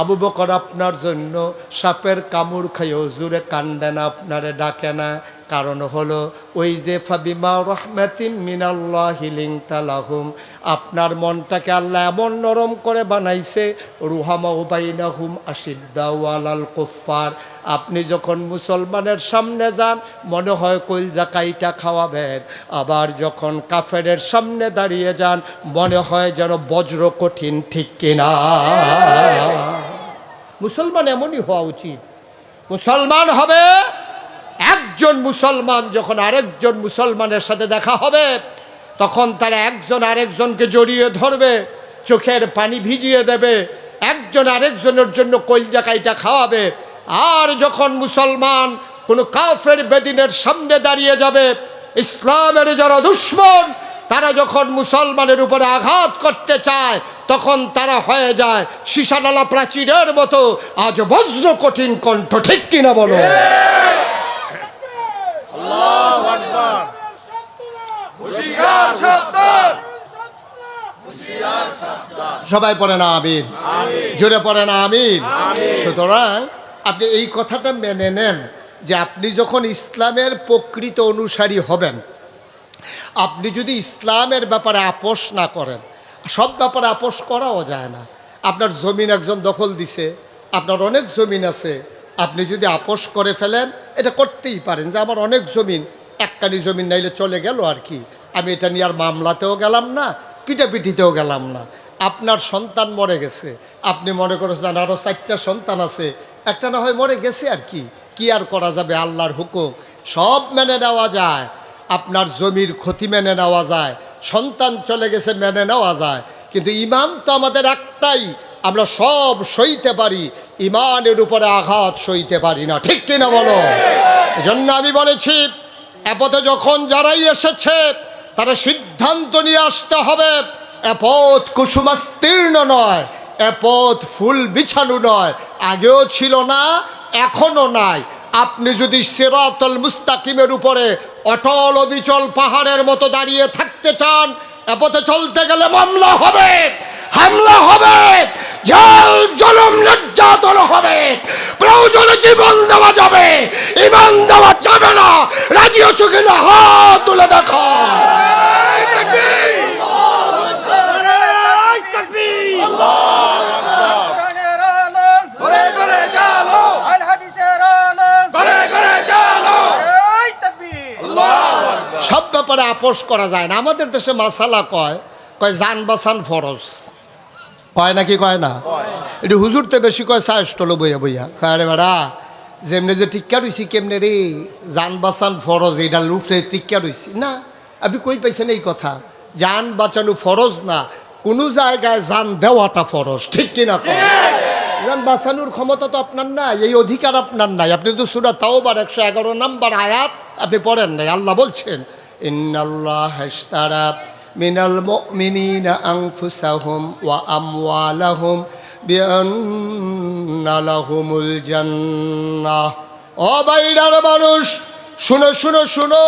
আবু বকর আপনার জন্য সাপের কামড় খাইও জুড়ে কান্দে না, আপনারে ডাকে না। কারণ হলো ওই যে ফাবিমা রহমাতিন মিনাল্লাহি লিনতা লাহুম, আপনার মনটাকে আল্লাহ এমন নরম করে বানাইছে, রুহামাউ বাইনাহুম আশিদ্দাউ আলাল কুফার। আপনি যখন মুসলমানের সামনে যান মনে হয় কলজা কাইটা খাওয়াবেন, আবার যখন কাফেরের সামনে দাঁড়িয়ে যান মনে হয় যেন বজ্র কঠিন। ঠিক কিনা? মুসলমান এমনই হওয়া উচিত। মুসলমান হবে একজন মুসলমান, যখন আরেকজন মুসলমানের সাথে দেখা হবে তখন তারা একজন আরেকজনকে জড়িয়ে ধরবে, চোখের পানি ভিজিয়ে দেবে, একজন আরেকজনের জন্য কলজা কাইটা খাওয়াবে। আর যখন মুসলমান কোনো কাফের বেদিনের সামনে দাঁড়িয়ে যাবে, ইসলামের যারা দুশমন তারা যখন মুসলমানের উপরে আঘাত করতে চায় তখন তারা হয়ে যায় সীসাডালা প্রাচীরের মতো আজ বজ্র কঠিন কণ্ঠ। ঠিক কিনা বলো? আল্লাহু আকবার। হুশিয়ার সাবধান, হুশিয়ার সাবধান। সবাই পড়ে না আমিন? জোরে পড়ে না আমিন? সুতরাং আপনি এই কথাটা মেনে নেন যে আপনি যখন ইসলামের প্রকৃত অনুসারী হবেন, আপনি যদি ইসলামের ব্যাপারে আপোষ না করেন, সব ব্যাপারে আপোষ করাও যায় না। আপনার জমিন একজন দখল দিছে, আপনার অনেক জমিন আছে, আপনি যদি আপোষ করে ফেলেন, এটা করতেই পারেন যে আমার অনেক জমিন, একখানি জমিন নাইলে চলে গেল আর কি, আমি এটা নিয়ে আর মামলাতেও গেলাম না, পিটাপিটিতেও গেলাম না। আপনার সন্তান মরে গেছে, আপনি মনে করেছেন আরও 4টা সন্তান আছে, একটা না হয় মরে গেছে আর কি আর করা যাবে, আল্লাহর হুকুম সব মেনে নেওয়া যায়। আপনার জমির ক্ষতি মেনে নেওয়া যায়, সন্তান চলে গেছে মেনে নেওয়া যায়, কিন্তু ইমান তো আমাদের একটাই, আমরা সব সইতে পারি, ইমানের উপরে আঘাত সইতে পারি না। ঠিক কিনা বলো? এজন্য আমি বলেছি এ পথে যখন যারাই এসেছে তারা সিদ্ধান্ত নিয়ে আসতে হবে, এ পথ কুসুমাস্তীর্ণ নয়, এ পথ ফুল বিছানো নয়, আগেও ছিল না এখনো নাই। আপনি যদি সিরাতুল মুস্তাকিমের উপরে অটল অবিচল পাহাড়ের মতো দাঁড়িয়ে থাকতে চান, এ পথে চলতে গেলে মামলা হবে, হামলা হবে, জাল জুলুম নির্যাতন হবে, প্রয়োজনে জীবন দেওয়া যাবে, ঈমান দেওয়া যাবে না। রাজি আছো কিনা? হাত তুলে দেখো। সব ব্যাপারে আপোষ করা যায় না। আমাদের দেশে মাসালা কয় জান বাসান ফরজ, কয় নাকি কয় না? এটি হুজুরতে বেশি কয় সাহসটল বইয়া বইয়া কয়, রে বেড়া যেমনি যে টিক্কা রইছি কেমনে রে, জান বাঁচান ফরজ, এইটা লুফরে টিক্কা রইছি না। আপনি কই পাইছেন এই কথা? জান বাঁচানো ফরজ না, কোনো জায়গায় জান দেওয়াটা ফরজ। ঠিক কিনা? জান বাঁচানোর ক্ষমতা তো আপনার নাই, এই অধিকার আপনার নাই। আপনি তো সূরা তাওবার 111 নম্বর আয়াত আপনি পড়েন নাই। আল্লাহ বলছেন, ইন্নাল্লাহ ইশতারা মিনাল মুমিনিনা আনফুসাহুম ওয়া আমওয়ালাহুম বিআন্না লাহুমুল জান্নাহ। ও বাইরার মানুষ, শুনো শুনো শুনো,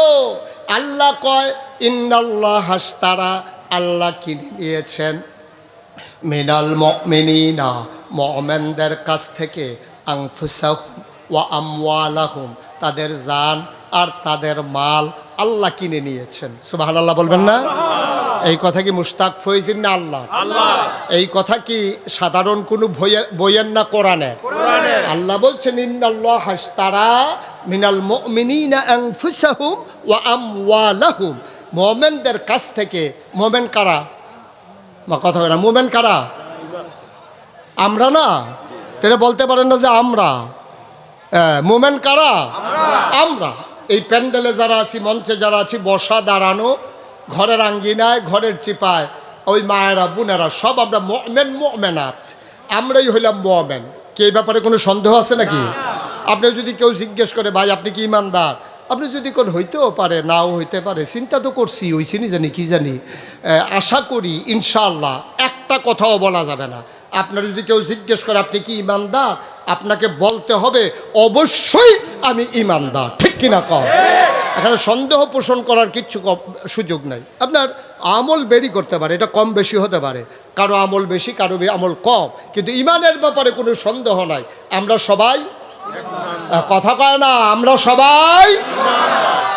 আল্লাহ কয় ইন্নাল্লাহ ইশতারা, আল্লাহ কিনে নিয়েছেন মিনাল মুমিনিনা, মুমিনদের কাছ থেকে, আনফুসাহুম ওয়া আমওয়ালাহুম, তাদের জান আর তাদের মাল আল্লাহ কিনে নিয়েছেন। সুবহানাল্লাহ বলবেন না? এই কথা কি মুশতাক ফয়জির না আল্লাহ? এই কথা কি সাধারণ কোনো বইয়ের না কোরআনের? আল্লাহ বলছেন ইন্নাল্লাহ হাশতারা মিনাল মুমিনিনা আনফুসাহুম ওয়া আমওয়ালাহুম, মুমিনদের কাছ থেকে। মুমিন কারা? মা কথা বলে না, মুমিন কারা? আমরা না? তাহলে বলতে পারেন না যে আমরা। মুমিন কারা? আমরা। এই প্যান্ডেলে যারা আছি, মঞ্চে যারা আছি, বসা দাঁড়ানো, ঘরের আঙ্গিনায়, ঘরের চিপায়, ওই মায়েরা বোনেরা সব আমরা মুমিন মুমিনাত, আমরাই হইলাম মুমিন। কি এই ব্যাপারে কোনো সন্দেহ আছে নাকি? আপনি যদি কেউ জিজ্ঞেস করে ভাই আপনি কি ইমানদার, আপনি যদি কোন হইতেও পারে, নাও হইতে পারে, চিন্তা তো করছি, হইছি নি জানি কি জানি, আশা করি ইনশাআল্লাহ একটা কথাও বলা যাবে না। আপনার যদি কেউ জিজ্ঞেস করে আপনি কি ইমানদার, আপনাকে বলতে হবে অবশ্যই আমি ইমানদার। ঠিক কিনা কম? এখানে সন্দেহ পোষণ করার কিচ্ছু সুযোগ নাই। আপনার আমল বেরি করতে পারে, এটা কম বেশি হতে পারে, কারো আমল বেশি, কারো আমল কম, কিন্তু ইমানের ব্যাপারে কোনো সন্দেহ নাই। আমরা সবাই, কথা কয় না, আমরা সবাই,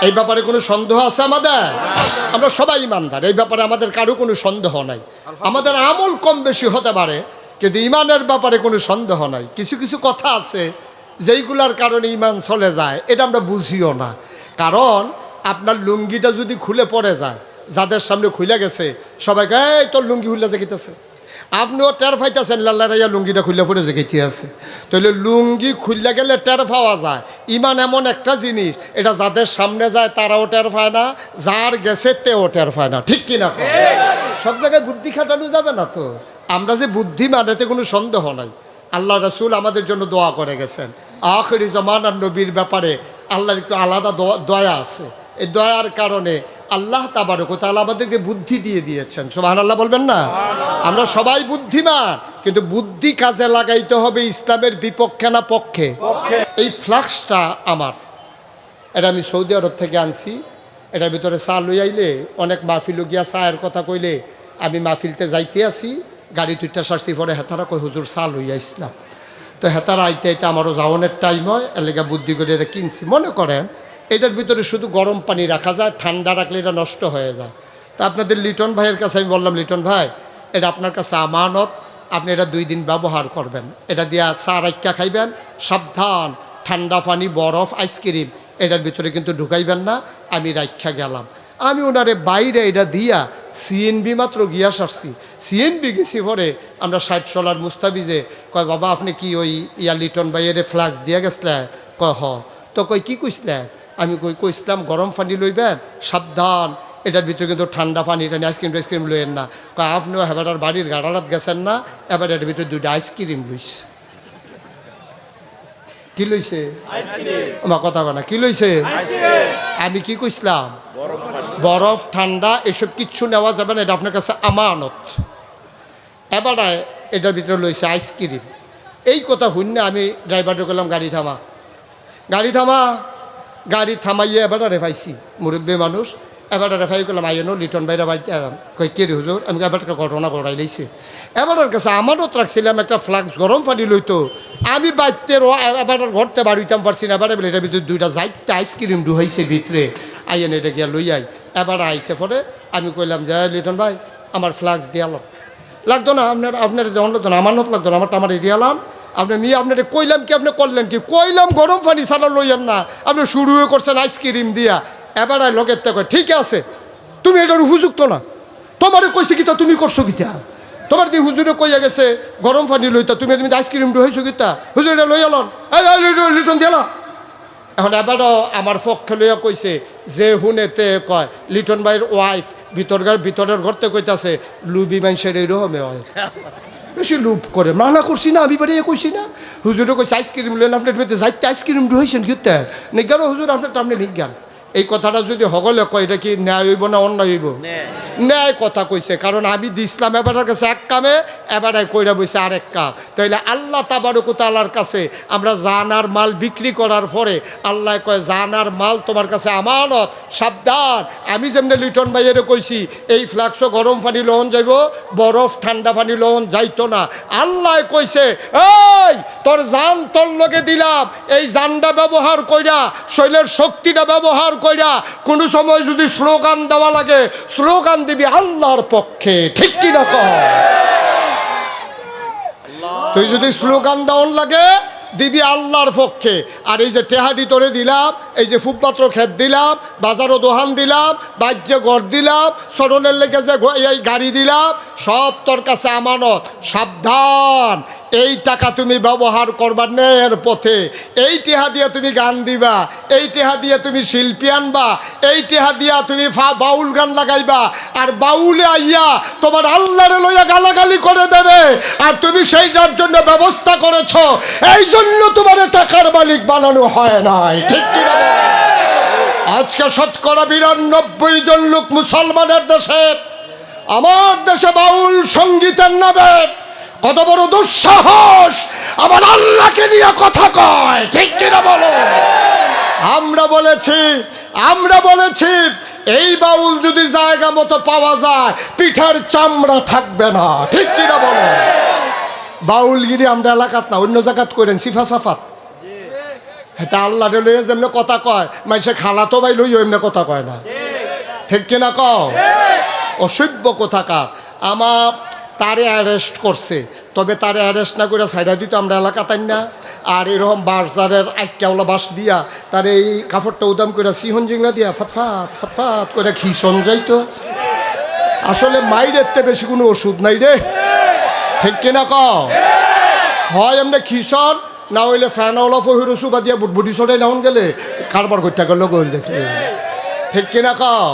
এই ব্যাপারে কোনো সন্দেহ আছে আমাদের? আমরা সবাই ইমানদার, এই ব্যাপারে আমাদের কারো কোনো সন্দেহ নাই। আমাদের আমল কম বেশি হতে পারে, কিন্তু ইমানের ব্যাপারে কোনো সন্দেহ নাই। কিছু কিছু কথা আছে যেইগুলার কারণে ইমান চলে যায়, এটা আমরা বুঝিও না। কারণ আপনার লুঙ্গিটা যদি খুলে পড়ে যায়, যাদের সামনে খুলে গেছে সবাইকে এই তোর লুঙ্গি খুলে জেগেতেছে, আপনিও টের পাইতেছেন লাল্লারাইয়া লুঙ্গিটা খুলে পড়ে জেগেতে আছে। তাহলে লুঙ্গি খুললে গেলে টের পাওয়া যায়। ইমান এমন একটা জিনিস, এটা যাদের সামনে যায় তারাও টের পায় না, যার গেছে তেও টের পায় না। ঠিক কিনা? সব জায়গায় বুদ্ধি খাটানো যাবে না তো। আমরা যে বুদ্ধিমান এতে কোনো সন্দেহ নাই। আল্লাহ রাসূল আমাদের জন্য দোয়া করে গেছেন। আখিরি জামানার নবীর ব্যাপারে আল্লাহর একটু আলাদা দয়া আছে। এই দয়ার কারণে আল্লাহ তাবারক ওয়া তাআলা আমাদেরকে বুদ্ধি দিয়ে দিয়েছেন। সুবহানাল্লাহ বলবেন না? আমরা সবাই বুদ্ধিমান, কিন্তু বুদ্ধি কাজে লাগাইতে হবে ইসলামের বিপক্ষে না পক্ষে। এই ফ্লাক্সটা আমার, এটা আমি সৌদি আরব থেকে আনছি। এটার ভিতরে চা লই আইলে অনেক মাহফিল গিয়া চায়ের কথা কইলে আমি মাহফিলতে যাইতে আসি, গাড়ি দুইটা সারছি, পরে হেতারা কই হুজুর চা লইয়া ইসলাম। তো হেতারা আইতে আইতে আমারও যাওয়ানের টাইম হয়, এলাকা বুদ্ধি করে এটা কিনছি। মনে করেন এটার ভিতরে শুধু গরম পানি রাখা যায়, ঠান্ডা রাখলে এটা নষ্ট হয়ে যায়। তা আপনাদের লিটন ভাইয়ের কাছে আমি বললাম, লিটন ভাই এটা আপনার কাছে আমানত, আপনি এটা 2 দিন ব্যবহার করবেন, এটা দিয়া চা রাইকা খাইবেন, সাবধান ঠান্ডা পানি, বরফ, আইসক্রিম এটার ভিতরে কিন্তু ঢুকাইবেন না। আমি রাইখা গেলাম, আমি ওনারে বাইরে এটা দিয়া সিএনবি মাত্র গিয়া সারছি। সিএনবি গেছি পরে আমরা 60 সোলার মুস্তাবিজে কয় বাবা আপনি কি ওই লিটন ভাইয়ের ফ্লাক্স দিয়া গেছিলেন? কয় হ। তো কই কি কইছিলেন? আমি কইছিলাম গরম পানি লইবেন, সাবধান এটার ভিতরে কিন্তু ঠান্ডা পানি, এটা আইসক্রিম লইয়েন না। কয় আপনিও হেবাটার বাড়ির গাড়ারাত গেছেন না, এবার এটার ভিতরে 2টা আইসক্রিম লইছে। কি লইছে? আমার কথা বলা কি লইছে? আমি কি কইছিলাম? বরফ, ঠান্ডা এসব কিচ্ছু নেওয়া যাবে না, এটা আপনার কাছে আমানত। এবার এটার ভিতরে লইছে আইসক্রিম। এই কথা শুনে আমি ড্রাইভারকে বললাম গাড়ি থামা, গাড়ি থামা। গাড়ি থামাইয়ে এবার রেফাইছি, মুরব্বী মানুষ। এবার রেফাই করলাম আইনো লিটন ভাইরা বাড়িতে এলাম। কই কে রে হুজুর? আমি এবার একটা ঘটনা ঘটাই লইছি। এবার কাছে আমারও রাখছিলাম একটা ফ্লাক্স গরম পানি লইতো, আমি বাইতে এবার ঘরতে বাড়িতাম পারছি না। এবার এটার ভিতরে 2টা যাইতে আইসক্রিম ঢুকাইছে ভিতরে, আইয়েন এটা গিয়া লই আই। এবার আইসে পরে আমি কইলাম যে লিটন ভাই আমার ফ্লাক্স দিয়ালাম, লাগতো না আপনার দেওয়ান লাগতো না, আমানত লাগতো না, আমার দিয়ালাম। আপনি মেয়ে আপনার কইলাম কি, আপনি করলেন কি? কইলাম গরম পানি ছাড়া লইয়েন না, আপনি শুরু করছেন আইসক্রিম দিয়া। এবার লোকের তো কয় ঠিক আছে তুমি এটার উপযুক্ত না, তোমারে কইছে কিতা, তুমি করছো কিতা? তোমার দিয়ে হুজুরে কইয়া গেছে গরম পানি লইতা, তুমি আইসক্রিম হয়েছো কিতা? হুজুর এটা লইয়া লন, লিটন দিয়ালা। এখন এবারও আমার পক্ষে লইয়া কইছে যে হুনেতে কয় লিটন ভাইয়ের ওয়াইফ ভিতরের ঘরতে কইতাছে লুবি মানুষের এইরকমে হয়, বেশি লুপ করে। মানা করছি না, আমি বাড়িয়ে কইছি না। হুজুরে কইছে আইসক্রিম লেন, আপনার যাইতে আইসক্রিম হয়েছেন কিতা? নিজ্ঞান হুজুর আপনার আপনি নিজ্ঞান। এই কথাটা যদি হগলে কয় এটা কি ন্যায় হইব না অন্যায় হইব? ন্যায় কথা কইছে, কারণ আমি দিছিলাম এবারের কাছে এক কামে, এবারে কইরা বইছে আরেক কাম। তাইলে আল্লাহ তাবারক ওয়া তাআলার কাছে আমরা জানার মাল বিক্রি করার পরে আল্লাহ কয় জানার মাল তোমার কাছে আমানত, সাবধান। আমি যেমনি লিটন ভাইয়ের কইছি এই ফ্লাক্সও গরম পানি লন যাইব, বরফ ঠান্ডা পানি লন যাইতো না। আল্লাহ কইছে এই তোর জান তোর লগে দিলাম, এই জানটা ব্যবহার কইরা শৈলের শক্তিটা ব্যবহার কইরা কোনো সময় যদি স্লোগান দেওয়া লাগে স্লোগান দিবি আল্লাহর পক্ষে, ঠিক কি না কও? তুই যদি স্লোগান দেওয়ান লাগে দিবি আল্লাহর পক্ষে। আর এই যে টেহাডি তোরে দিলাম, এই যে ফুটপাত্র খেত দিলাম, বাজারও দোহান দিলাম, বাহ্যে ঘর দিলাম, সরণের লেগে যে এই গাড়ি দিলাম, সব তোর কাছে আমানত, সাবধান। এই টাকা তুমি ব্যবহার করবা ন্যায়ের পথে। এই টেহা দিয়ে তুমি গান দিবা, এই টেহা দিয়ে তুমি শিল্পী আনবা, এই টেহা দিয়া তুমি বাউল গান লাগাইবা, আর বাউলে আইয়া তোমার আল্লাহরে লইয়া গালাগালি করে দেবে, আর তুমি সেইটার জন্য ব্যবস্থা করেছ, এই জন্য তোমার টাকার মালিক বানানো হয় নাই, ঠিক কি না? আজকে শতকরা 92 জন লোক মুসলমানের দেশে, আমার দেশে বাউল সঙ্গীতের নামে কত বড় দুঃসাহস আমার আল্লাহকে নিয়ে কথা কয়, ঠিক কিনা বলো? আমরা বলেছি এই বাউল যদি জায়গা মতো পাওয়া যায় পিঠার চামড়া থাকবে না, ঠিক কিনা বলো? বাউলগিরি আমরা এলাকাত না, অন্য জায়গাত করেন সিফা সাফাত। এটা আল্লাহ লইয়া যেমনি কথা কয়, মানুষে খালা তো ভাই লইও এমনি কথা কয় না, ঠিক কিনা কও? অসভ্য কোথাকার। আমার তারে অ্যারেস্ট করছে, তবে তারে অ্যারেস্ট না করে সাইডা দিত আমরা এলাকা তাই না। আর এরকম বাজারের আইকাওলা বাস দিয়া তারে এই কাপড়টা উদাম করে সিহন জিংলা দিয়া ফাতফাত ফাতফাত করে খিসন যাইতো। আসলে মাইরের তে বেশি কোনো ওষুধ নাই রে, ঠিক কিনা কও? হয় এমনি খিসন, না হইলে ফ্যানওয়ালা ফহির সুবা দিয়া বুটবুটি চড়াই নাউন গেলে কারবার করতে গেল গোল দেখলে, ঠিক কিনা কও?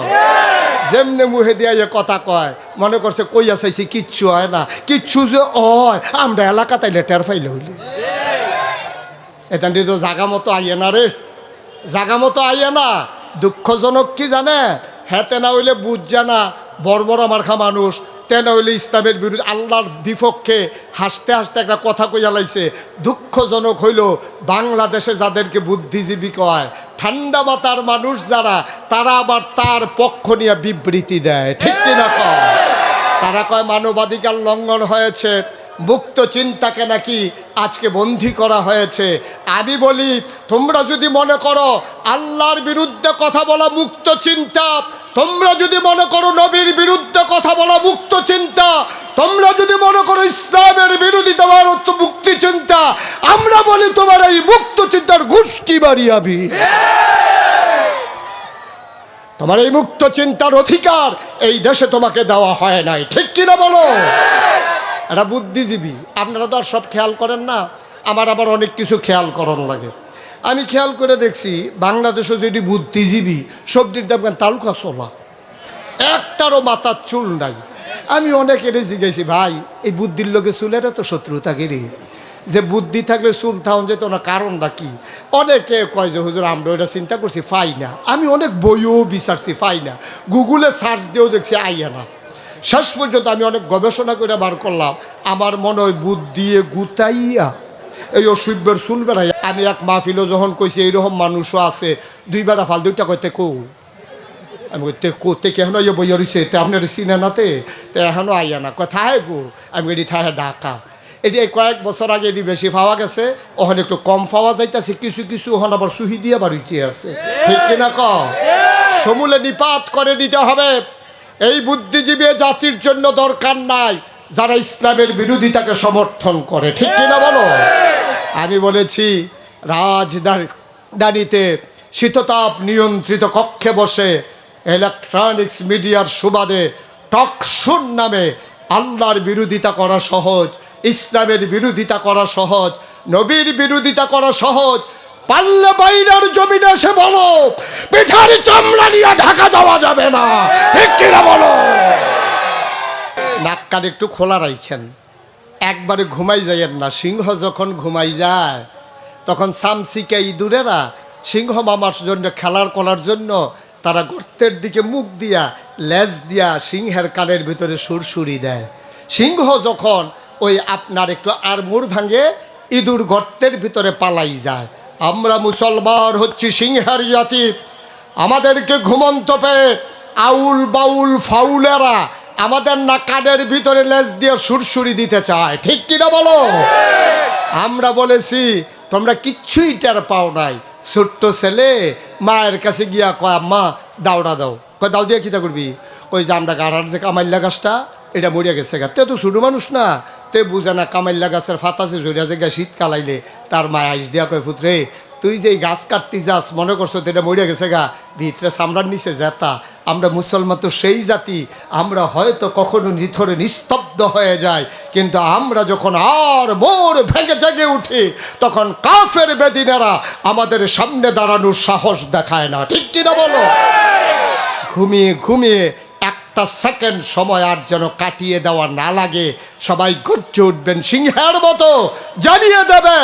যেমনে মুহে দিয়া কথা কয় মনে করছে কইয়া চাইছি কিচ্ছু হয় না, কিচ্ছু যে হয় আমরা এলাকা তাইলে টের ফাইলে হইলে। এটা তো জাগা মতো আইয়ে না রে, জাগা মতো আইয়ে না। দুঃখজনক কি জানে, হেতে না হইলে বুঝছে না বর্বর আমার খা মানুষ, তেনা হইলে ইসলামের বিরুদ্ধে আল্লাহর বিপক্ষে হাসতে হাসতে একটা কথা কইয়া লাইছে। দুঃখজনক হইল বাংলাদেশে যাদেরকে বুদ্ধিজীবী কয়, ঠান্ডা মাথার মানুষ যারা, তারা আবার তার পক্ষ নিয়ে বিবৃতি দেয়, ঠিক কিনা কয়? তারা কয় মানবাধিকার লঙ্ঘন হয়েছে, মুক্ত চিন্তাকে নাকি আজকে বন্দী করা হয়েছে। আমি বলি তোমরা যদি মনে করো আল্লাহর বিরুদ্ধে কথা বলা মুক্ত চিন্তা, তোমরা যদি মনে করো নবীর বিরুদ্ধে কথা বলা মুক্ত চিন্তা, তোমরা যদি মনে করো ইসলামের বিরোধিতা মুক্তি চিন্তা, আমরা বলি তোমার এই মুক্ত চিন্তার গোষ্ঠী বাড়িয়াবি। তোমার এই মুক্ত চিন্তার অধিকার এই দেশে তোমাকে দেওয়া হয় নাই, ঠিক কিনা বলো? এটা বুদ্ধিজীবী। আপনারা তো আর সব খেয়াল করেন না, আমার আবার অনেক কিছু খেয়াল করন লাগে। আমি খেয়াল করে দেখছি বাংলাদেশে যদি বুদ্ধিজীবী সবজির দাম তালুকা চলা, একটারও মাথার চুল নাই। আমি অনেকের জিজ্ঞাসি ভাই এই বুদ্ধির লোকে চুলের তো শত্রুতা গিরি, যে বুদ্ধি থাকলে চুল থাউন যেত না, কারণটা কি? অনেকে কয় যে হুজুর আমরা ওটা চিন্তা করছি পাই না। আমি অনেক বইও বিচারছি পাই না, গুগলে সার্চ দিয়েও দেখছি আইয়া না। শেষ পর্যন্ত আমি অনেক গবেষণা করে বার করলাম, আমার মনে হয় বুদ্ধি গুতাইয়া এই অসভ্যের চুল বেড়াই। আমি এক মাহফিলও যখন কইছি এইরকম মানুষও আছে, 2 বেড়া ফাল 2টা কইতে কো, আমি কইতে কোতে কেন ইয়ে বইয়া রয়েছে তে আপনার চিনে নাতে তো এখনও আইয়া না, কথায় গো। আমি এটি থাহে ঢাকা, এটি কয়েক বছর আগে এটি বেশি পাওয়া গেছে, ওখানে একটু কম পাওয়া যাইতেছে, কিছু কিছু ওখানে আবার সুহি দিয়া বাড়িতে আছে, ঠিক কিনা ক? সমূলে নিপাত করে দিতে হবে। এই বুদ্ধিজীবী জাতির জন্য দরকার নাই যারা ইসলামের বিরোধিতাকে সমর্থন করে, ঠিক কিনা বলো? আমি বলেছি রাজধানীতে শীততাপ নিয়ন্ত্রিত কক্ষে বসে ইলেকট্রনিক্স মিডিয়ার সুবাদে টকশোর নামে আল্লাহর বিরোধিতা করা সহজ, ইসলামের বিরোধিতা করা সহজ, নবীর বিরোধিতা করা সহজ। পাল্লে বাইরের জমিনে এসে বলো পিঠার চামড়া নিয়ে ঢাকা যাওয়া যাবে না, ঠিক কিনা বলো? নাক কান একটু খোলা রাখেন, একবারে ঘুমাই যাইয়েন না। সিংহ যখন ঘুমাই যায় তখন সামসিকে ইঁদুরেরা সিংহ মামার জন্য খেলার করার জন্য তারা গর্তের দিকে মুখ দিয়া লেজ দিয়া সিংহের কানের ভিতরে সুরসুরি দেয়। সিংহ যখন ওই আপনার একটু আড়মুড় ভাঙে ইঁদুর গর্তের ভিতরে পালাই যায়। আমরা মুসলমান হচ্ছি সিংহের জাতি, আমাদেরকে ঘুমন্ত পেয়ে আউল বাউল ফাউলেরা আমাদের না কানের ভিতরে লেজ দিয়ে সুরসুরি দিতে চায়, ঠিক কিনা বলো? আমরা বলেছি তোমরা কিচ্ছুই টের পাও নাই। ছোট্ট ছেলে মায়ের কাছে গিয়া কয় আম্মা দাওড়া দাও, কয় দাও দিয়ে কিতা করবি? ওই যে আমরা গাড়ার যে কামাইল্লা গাছটা এটা মরিয়া গেছে গা, তে তো ছোটো মানুষ না, তে বুঝে না কামাইল্লা গাছের ফাতাসে জড়িয়া যে গা শীতকাল আইলে তার মায় আইস দিয়া কয় পুত্রে তুই যে গাছ কাটতে যাস মনে করছো তো এটা মরিয়া গেছে গা, ভিতরে চামড়ার নিচে যেতা। আমরা মুসলমান তো সেই জাতি, আমরা হয়তো কখনো নিথরে নিস্তব্ধ হয়ে যায়, কিন্তু আমরা যখন আর মোর ভেঙে জেগে উঠি তখন কাফের বেদিনেরা আমাদের সামনে দাঁড়ানোর সাহস দেখায় না, ঠিক কিনা বলো? ঘুমিয়ে ঘুমিয়ে একটা সেকেন্ড সময় আর যেন কাটিয়ে দেওয়া না লাগে। সবাই গর্জে উঠবেন সিংহের মতো, জানিয়ে দেবে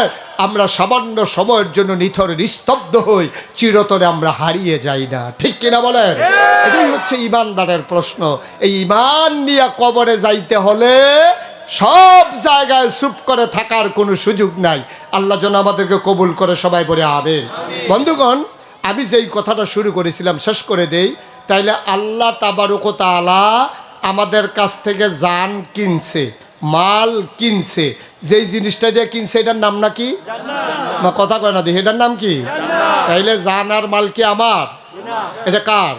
আমরা সামান্য সময়ের জন্য নিথর নিস্তব্ধ হই, চিরতরে আমরা হারিয়ে যাই না, ঠিক কিনা বলেন? এটাই হচ্ছে ইমানদারের প্রশ্ন। এই ইমান নিয়ে কবরে যাইতে হলে সব জায়গায় চুপ করে থাকার কোনো সুযোগ নাই। আল্লাহ যেন আমাদেরকে কবুল করে, সবাই বলে আমিন। বন্ধুগণ, আমি যেই কথাটা শুরু করেছিলাম শেষ করে দেই। তাইলে আল্লাহ তাবারক ওয়া তাআলা আমাদের কাছ থেকে জান কিনছে, মাল কিনছে। যেই জিনিসটা দিয়ে কিনছে এটার নাম নাকি না, কথা কয় না, দেখি এটার নাম কি? তাইলে জান আর মাল কি আমার? এটা কার?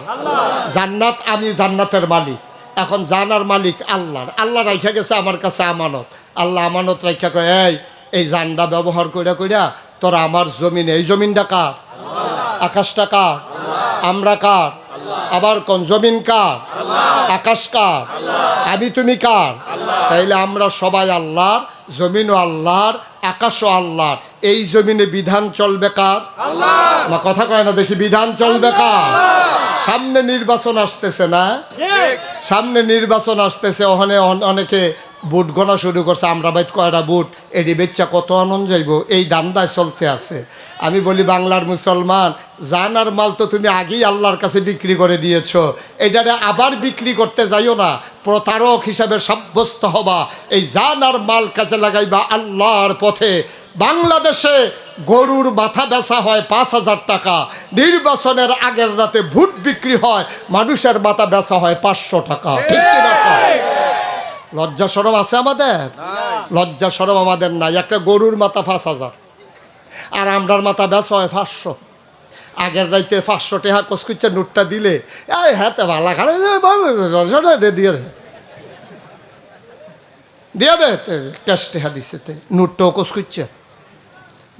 জান্নাত, আমি জান্নাতের মালিক। এখন জান আর মালিক আল্লাহর। আল্লাহ রাইখা গেছে আমার কাছে আমানত। আল্লাহ আমানত রাইখা কয় এই জানটা ব্যবহার কইরা কইরা তোরা আমার জমিনে, এই জমিনটা কার? আকাশটা কার? আমরা কার? আবার কোন জমিন কার? আকাশ কার? আমি তুমি কার? তাইলে আমরা সবাই আল্লাহর, জমিনও আল্লাহর, আকাশও আল্লাহর। এই জমিনে বিধান চলবে কার? না, কথা কয় না, দেখি বিধান চলবে কার? সামনে নির্বাচন আসতেছে না, সামনে নির্বাচন আসতেছে। ওখানে অনেকে বুট গোনা শুরু করছে, আমরা বাইত কয়টা বুট এটি বেচ্চা কত আনন্দ যাইব, এই দান্দায় চলতে আছে। আমি বলি বাংলার মুসলমান, জান আর মাল তো তুমি আগেই আল্লাহর কাছে বিক্রি করে দিয়েছ, এটারে আবার বিক্রি করতে যাইও না, প্রতারক হিসাবে সাব্যস্ত হবা। এই জান আর মাল কাজে লাগাইবা আল্লাহর পথে। বাংলাদেশে গরুর মাথা বেচা হয় 5,000 টাকা, নির্বাচনের আগের রাতে ভোট বিক্রি হয়, মানুষের মাথা বেচা হয় 500 টাকা, ঠিক কিনা? লজ্জা শরম আছে আমাদের? লজ্জা শরম আমাদের নাই। একটা গরুর মাথা 5,000 আর আমরার মাথা বেচা হয় 500। আগের রাইতে 500 টাকা কসকুচ্চা নোটটা দিলে হ্যাঁ ভালা খাড়ে দিয়ে দে দিয়ে দে ক্যাশ টাকা দিচ্ছে, নোটটাও কসকুচ্চা।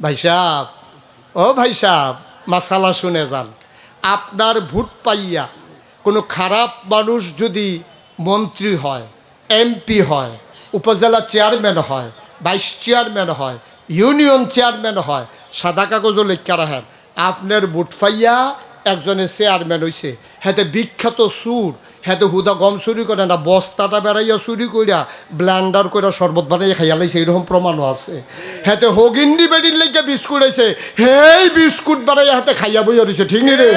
ভাই সাহেব, ও ভাই সাহেব, মাসালা শুনে যান। আপনার ভোট পাইয়া কোনো খারাপ মানুষ যদি মন্ত্রী হয়, এমপি হয়, উপজেলা চেয়ারম্যান হয়, ভাইস চেয়ারম্যান হয়, ইউনিয়ন চেয়ারম্যান হয়, সাদা কাগজও লেখা রাখেন আপনার ভোট পাইয়া একজনের চেয়ারম্যান হয়েছে, হেতে বিখ্যাত সুর, হেতে হুদা গম চুরি করে না, বস্তাটা বেড়াইয়া চুরি কইরা ব্ল্যান্ডার করে শরবত বানাইয়া খাইয়া লাইছে, এরকম প্রমাণও আছে। হেতে হগিন্ডি বেডির লেগে বিস্কুট আইছে, হেই বিস্কুট বানাইয়া হাতে খাইয়া বইয়া দিছে, ঠিক নি রে?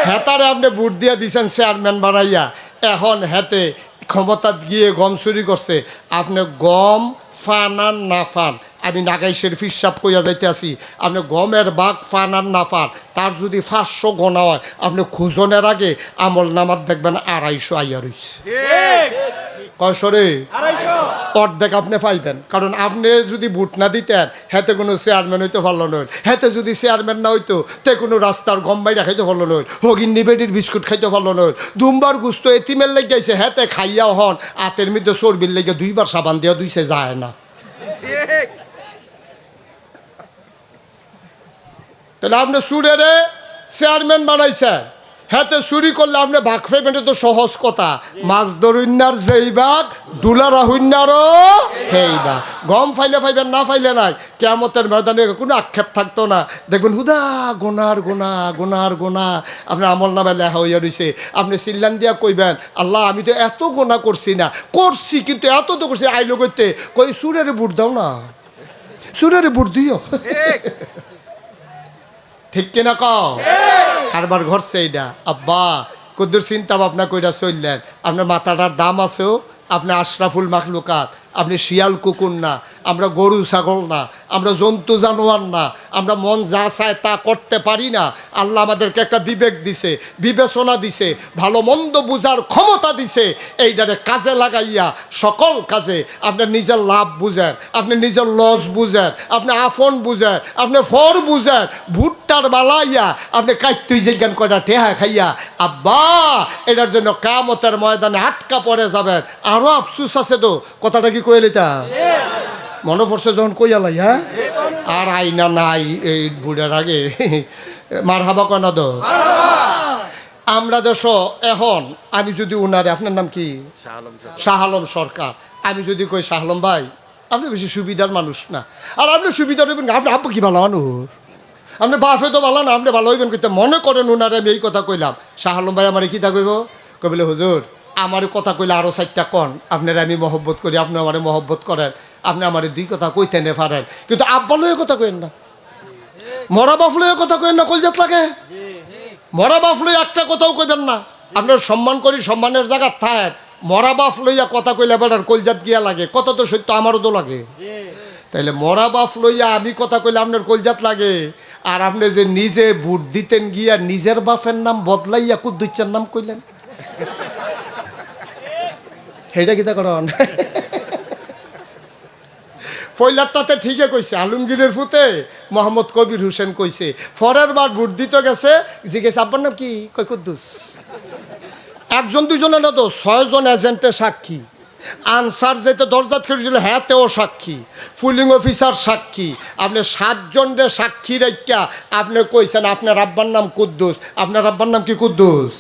হেতারে আপনি ভোট দিয়া দিছেন চেয়ারম্যান বানাইয়া, এখন হেতে ক্ষমতাত গিয়ে গম চুরি করছে। আপনি গম ফান আর না ফান, আমি নাগাইশের ফিসাব কইয়া যাইতে আসি, আপনি গমের বাঘ ফান আর না ফান, তার যদি 500 গোনা হয়, আপনি খুঁজনের আগে আমল নামার দেখবেন 250 আইয়া রইছে। কয়শরে অর্ধেক আপনি পাইবেন, কারণ আপনি যদি ভোট না দিতেন হেতে কোনো চেয়ারম্যান হইতে পারল নয়, হেতে যদি চেয়ারম্যান না হইতো তে কোনো রাস্তার গম বাইরা খাইতে পারল নয়, হগিন্নি বেডির বিস্কুট খাইতে পারল নয়, দুমবার গুস্ত এতিমের লেগাইছে, হেতে খাইয়া হন আতের মধ্যে চর্বির লেগে 2 বার সাবান দিয়া দুইছে যায় না। তাহলে আপনি চুরেরে চেয়ারম্যান বানাইছেন, হেতে চুরি করলে আপনি ভাগ পাইবেন, তো সহজ কথা। মাছ ধরুন্নার যেই বাঘ, ডুলারা হইন্নারও সেই বাঘ। গম ফাইলে পাইবেন, না ফাইলে নাই। কিয়ামতের ময়দানে কোনো আক্ষেপ থাকতো না, দেখবেন হুদা গোনার গোনা, গোনার গোনা আপনার আমল নামে লেখা হইয়া রয়েছে। আপনি চিল্লান দিয়া কইবেন, আল্লাহ আমি তো এত গোনা করছি না, করছি কিন্তু এত তো করছি, আইলো করতে কই চুরের বুট দাও না, চুরের বুট দিও। ঠিক কিনা কও? কারবার ঘটছে এইটা। আব্বা কদ্দুর চিন্তা ভাবনা কইরা চললেন, আপনার মাথাটার দাম আছেও, আপনি আশরাফুল মাখলুকাত, আপনি শিয়াল কুকুর না, আমরা গরু ছাগল না, আমরা জন্তু জানোয়ার না, আমরা মন যা চায় তা করতে পারি না। আল্লাহ আমাদেরকে একটা বিবেক দিছে, বিবেচনা দিছে, ভালো মন্দ বুঝার ক্ষমতা দিছে। এইটারে কাজে লাগাইয়া সকল কাজে আপনি নিজের লাভ বুঝেন, আপনি নিজের লস বুঝেন, আপনি আফন বুঝেন, আপনি ফর বুঝেন, ভুট্টার বালাইয়া আপনি কাইতুই জিজ্ঞান কয়টা টেহা খাইয়া আব্বা এটার জন্য কিয়ামতের ময়দানে আটকা পড়ে যাবেন। আরও আফসুস আছে তো, কথাটা কি কইলে তা মনে পড়ছে যখন কইয়ালাই? হ্যাঁ, আর আইনা নাই এই বুড়ার আগে মার হাবা কনা দো। আমরা দেশ এখন আমি যদি উনারে, আপনার নাম কি? শাহ আলম সরকার। আমি যদি কই শাহ আলম ভাই আপনি বেশি সুবিধার মানুষ না, আর আপনি সুবিধার হইবেন, আপনি আব্বা কি ভালো মানুষ, আপনি বাপে তো ভালো না, আপনি ভালো হইবেন করতে মনে করেন উনারে আমি এই কথা কইলাম। শাহ আলম ভাই আমার কি তা কইব? কইলে হুজুর আমার কথা কইলে আরও 4টা কন, আপনারা আমি মহব্বত করি, আপনি আমারে মহব্বত করেন, আপনি আমার 2 কথা কইতে নে পারেন, কিন্তু আব্বা লয়ে কথা কইেন না, মরা বাপ লয়ে কথা কইেন না, কলজাত লাগে। মরা বাপ লই একটা কথাও কইবেন না। আপনার সম্মান করি, সম্মানের জায়গা থাকেন, মরা বাপ লইয়া কথা কইলে বেটার কলজাত গিয়া লাগে, কত তো সত্য আমারও তো লাগে। তাইলে মরা বাপ লইয়া আমি কথা কইলে আপনার কলজাত লাগে, আর আপনি যে নিজে বুট দিতেন গিয়া নিজের বাপের নাম বদলাইয়া কুদ্দুচ্চার নাম কইলেন, সেইটা কিতা করন? পয়লারটাতে ঠিকই কইছে, আলমগীরের ফুতে মোহাম্মদ কবির হোসেন কইছে, পরের বার ভোট দিতে গেছে, জিজ্ঞেস আব্বার নাম কি? কই কুদ্দুস। 1 2 না তো 6 জন এজেন্টের সাক্ষী, আনসার যেতে দরজাত করেছিল হ্যাঁ তেও সাক্ষী, পুলিং অফিসার সাক্ষী, আপনি 7 জনের সাক্ষী রেখা আপনি কইছেন আপনার আব্বার নাম কুদ্দুস। আপনার আব্বার নাম কি কুদ্দুস?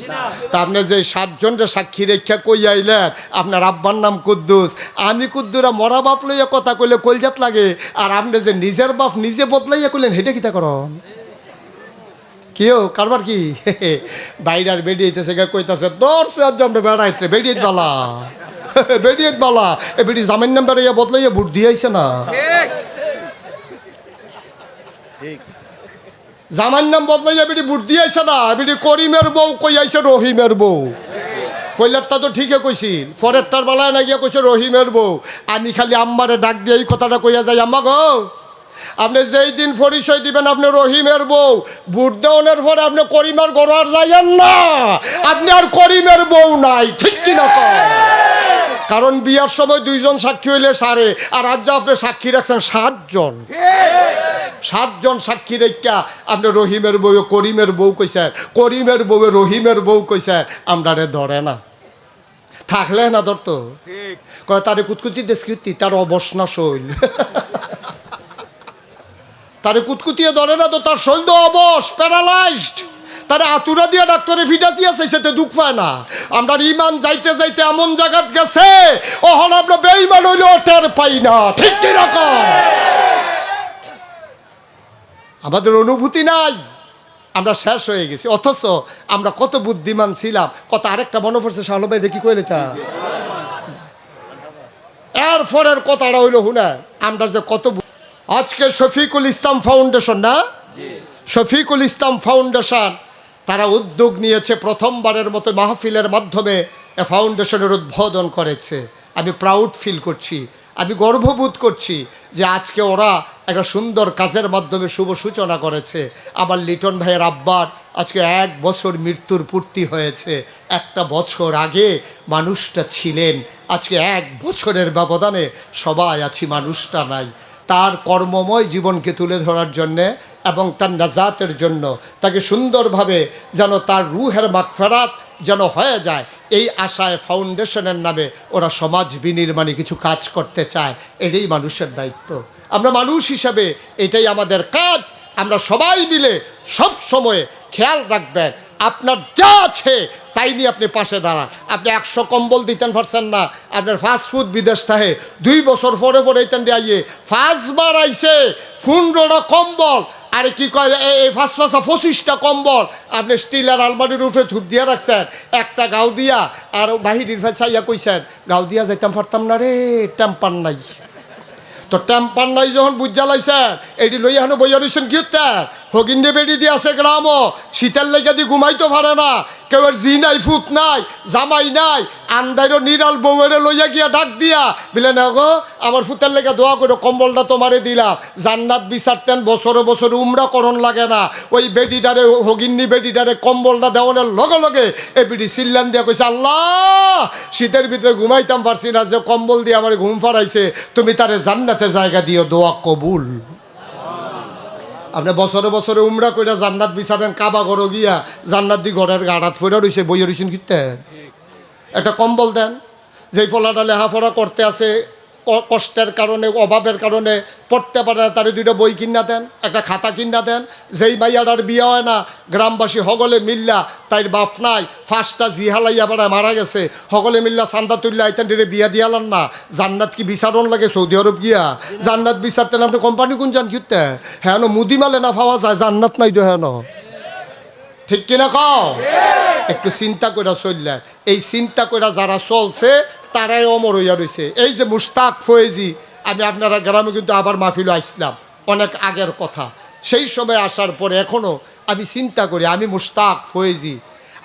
তা আপনি যে 7 জনের সাক্ষী রেখা কই আইলেন আপনার আব্বার নাম কুদ্দুস। আমি কুদ্দুরা মরা বাপ লইয়া কথা কইলে কলজাত লাগে, আর আপনি যে নিজের বাপ নিজে বদলাইয়া কইলেন হেঁটে কিতা করন? কেউ কারবার কি বাইরার বেরিয়েছে কইতাছে দর্শে আজ আমরা বেড়াইতে বেরিয়ে বালা বেরিয়ে বালা এ বেটি জামিন নাম্বার ইয়া বদলাইয়া ভোট দিয়েছে না, জামার নাম বদলাইয়া বেটি ভোট দিয়েছে না, বেটি করিমের বউ কই আইছে রহিমের বউ। পয়লারটা তো ঠিকই কইছিল, পরেরটার বেলায় না গিয়া কইছে রহিমের বউ। আমি খালি আম্মারে ডাক দিয়ে এই কথাটা কইয়া যাই, আম্মা গো আপনি যেই দিন পরিচয় দিবেন আপনি রহিমের বউ, ভোট দেওয়ানোর পরে আপনি করিমের ঘর আর যাইয়েন না, আপনি আর করিমের বউ নাই। ঠিক কিনা? কারণ বিয়ার সময় 2 জন সাক্ষী হইলে সারে, আর আজ আপনি সাক্ষী রাখছেন 7 জন। 7 জন সাক্ষী রেখা আপনি রহিমের বউ করিমের বউ কইছেন, করিমের বউ রহিমের বউ কইছেন, আমরা রে ধরে না থাকলে না ধরতো, কয় তারে কুতকুতি দেশকুতি তার অবসনা শৈল, তারে কুতকুতিয়ে ধরে না তো তার শৈল তো অবশ প্যারালাইজড, তারা আতুরা দিয়ে ডাক্তারে ফিটাসি আছে সেটা দুঃখ পায় না। আমরা ইমান যাইতে যাইতে এমন জায়গাত গেছে ওহন আমরা বেঈমান হইলেও টের পাই না। ঠিক কিরকম? আমাদের অনুভূতি নাই, আমরা শেষ হয়ে গেছি, অথচ আমরা কত বুদ্ধিমান ছিলাম। কত আরেকটা মনে পড়ছে শাহ আলম ভাই দেখি কইলে তা এরপরের কথাটা হইল হুনা আমরা যে কত আজকে শফিকুল ইসলাম ফাউন্ডেশন না, শফিকুল ইসলাম ফাউন্ডেশন তারা উদ্যোগ নিয়েছে, প্রথমবারের মতো মাহফিলের মাধ্যমে এ ফাউন্ডেশনের উদ্বোধন করেছে। আমি প্রাউড ফিল করছি, আমি গর্ববোধ করছি যে আজকে ওরা একটা সুন্দর কাজের মাধ্যমে শুভ সূচনা করেছে। আমার লিটন ভাইয়ের আব্বার আজকে 1 বছর মৃত্যুর পূর্তি হয়েছে। 1 বছর আগে মানুষটা ছিলেন, আজকে 1 বছরের ব্যবধানে সবাই আছি, মানুষটা নাই। তার কর্মময় জীবনকে তুলে ধরার জন্যে এবং তার নাজাতের জন্য তাকে সুন্দরভাবে যেন তার রুহের মাগফিরাত যেন হয়ে যায়, এই আশায় ফাউন্ডেশনের নামে ওরা সমাজ বিনির্মাণে কিছু কাজ করতে চায়। এটাই মানুষের দায়িত্ব। আমরা মানুষ হিসাবে এটাই আমাদের কাজ। আমরা সবাই মিলে সব সময়ে খেয়াল রাখবেন আপনার যা আছে তাই নিয়ে আপনি পাশে দাঁড়ান। আপনি 100 কম্বল দিতেন পারছেন না, আপনার ফাস্টফুড বিদেশ থাকে 2 বছর পরে পরে এইতেন দিয়ে 5 বার আইসে 15টা কম্বল, আরে কি কয় এই 25টা কম্বল আপনি স্টিলের আলমারির উপরে ধূপ দিয়ে রাখছেন, একটা গাও দিয়া আর বাহিরের ফেল চাইয়া কইছেন গাও দিয়া যাইতাম পারতাম না রে, টেম্পার নাই। তো টেম্পার নাই যখন বুঝ জ্বালাইছেন এইটি লইয়া হেন বইয়া রয়েছেন কি হগিন্ডে বেড়ি দিয়ে আছে গ্রামও, শীতের লেগে দিয়ে ঘুমাইতে পারে না, কেউ জি নাই, ফুত নাই, জামাই নাই, আন্দাইরও নিরাল বউয়ের লইয়া গিয়া ডাক দিয়া বলে না গো আমার ফুতের লেগে দোয়া করো, কম্বলটা তোমারে দিলাম। জান্নাত বিচারতেন, বছরে বছরে উমরা করণ লাগে না, ওই বেটিটারে হগিন্নি বেটিটারে কম্বলটা দেওয়ানোর লগে লগে এই বেটি চিল্লান দিয়া কইছে, আল্লাহ শীতের ভিতরে ঘুমাইতাম পারছি না, যে কম্বল দিয়ে আমার ঘুম ফাড়াইছে, তুমি তারে জান্নাতে জায়গা দিও, দোয়া কবুল। আপনি বছরে বছরে উমরা কইরা জান্নাত বিচারেন, কাবা ঘরও গিয়া জান্নাত দি ঘরের গাড়াত ফইরা রইছে, বইয়া রইছেন কিতে একটা কম্বল দেন। যেই ফলাটা লেখাপড়া করতে আছে, কষ্টের কারণে অভাবের কারণে পড়তে পারে না, তার দুইটা বই কিনা দেন, একটা খাতা কিনা দেন। যেই মাইয়াটার বিয়ে হয় না, গ্রামবাসী হগলে মিল্লা, তাই বাপ নাই, ফার্স্টটা জিহালাইয়া বেড়ায় মারা গেছে, হগলে মিল্লা চান্দা তুললে আইতেন রে বিয়া দিয়ালান না। জান্নাত কি বিচারণ লাগে সৌদি আরব গিয়া? জান্নাত বিচারতেন আপনি কোম্পানি কোন যান কিতে? হ্যাঁ মুদি মালে না পাওয়া যায়, জান্নাত নাই তো হ্যাঁ, ঠিক কিনা কও? একটু চিন্তা করে চললেন। এই চিন্তা করে যারা চলছে তারাই অমর হইয়া রয়েছে। এই যে মুশতাক ফয়েজি, আমি আপনারা গ্রামে কিন্তু আবার মাহফিলে আসলাম, অনেক আগের কথা। সেই সময় আসার পরে এখনও আমি চিন্তা করি, আমি মুশতাক ফয়েজি,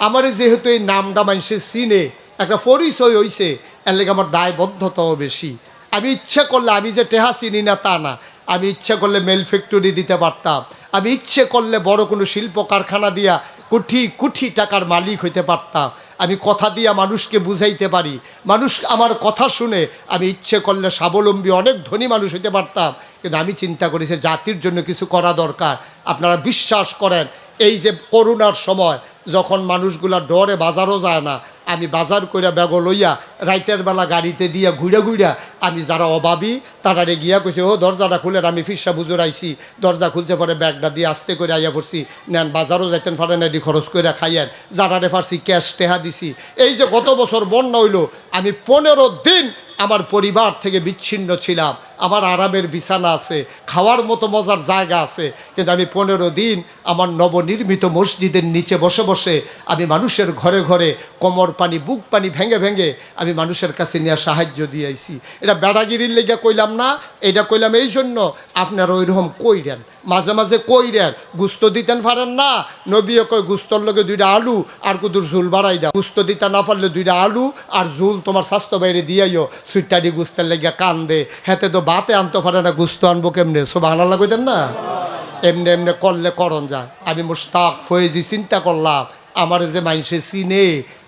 আমার যেহেতু এই নামটা মানুষের চিনে, একটা পরিচয় হয়েছে, এর লেগে আমার দায়বদ্ধতাও বেশি। আমি ইচ্ছে করলে, আমি যে টেহা চিনি না তা না, আমি ইচ্ছে করলে মেল ফ্যাক্টরি দিতে পারতাম, আমি ইচ্ছে করলে বড় কোনো শিল্প কারখানা দিয়া কোটি কোটি টাকার মালিক হইতে পারতাম। আমি কথা দিয়া মানুষকে বুঝাইতে পারি, মানুষ আমার কথা শুনে আমি ইচ্ছে করলে স্বাবলম্বী অনেক ধনী মানুষ হইতে পারতাম। কিন্তু আমি চিন্তা করেছি জাতির জন্য কিছু করা দরকার। আপনারা বিশ্বাস করেন, এই যে করোনার সময় যখন মানুষগুলা ডরে বাজারও যায় না, আমি বাজার কইরা ব্যাগ লইয়া রাইতের বেলা গাড়িতে দিয়া ঘুরে ঘুরা আমি যারা অভাবী তারারে গিয়া কইছে, ও দরজাটা খুলে, আমি ফিরসা বুঝুর আইছি, দরজা খুলছে, পরে ব্যাগটা দিয়ে আস্তে করে আইয়া পড়ছি, নেন বাজারও যাইতেন পারেন, এটি খরচ করে খাইয়েন, যারারে পারছি ক্যাশ টেহা দিছি। এই যে গত বছর বন্যা হইল, আমি 15 দিন আমার পরিবার থেকে বিচ্ছিন্ন ছিলাম। আমার আরামের বিছানা আছে, খাওয়ার মতো মজার জায়গা আছে, কিন্তু আমি 15 দিন আমার নবনির্মিত মসজিদের নিচে বসে বসে আমি মানুষের ঘরে ঘরে কোমর পানি বুক পানি ভেঙে ভেঙে আমি মানুষের কাছে নিয়ে সাহায্য দিয়েছি। এটা বেড়াগিরির লেগে কইলাম না, এটা কইলাম এই জন্য আপনারা ওইরকম কইরেন, মাঝে মাঝে কইরেন। গুস্ত দিতেন পারেন না, নবীও কই গুস্তর লগে 2টা আলু আর কুদুর ঝুল বাড়াই দাও। গুস্ত দিতে না পারলে 2টা আলু আর ঝুল তোমার স্বাস্থ্য বাইরে দিয়াইও, সুইটারি গুস্তের লেগে কান্দে, হেতে তো বাতে আনতে পারে না, গুস্ত আনবো কেমনে? সুবহানাল্লাহ কইতেন না? এমনি এমনি করলে করণ যায়। আমি মুশতাক ফয়েজি চিন্তা করলাম, আমার যে মানুষে চিনে,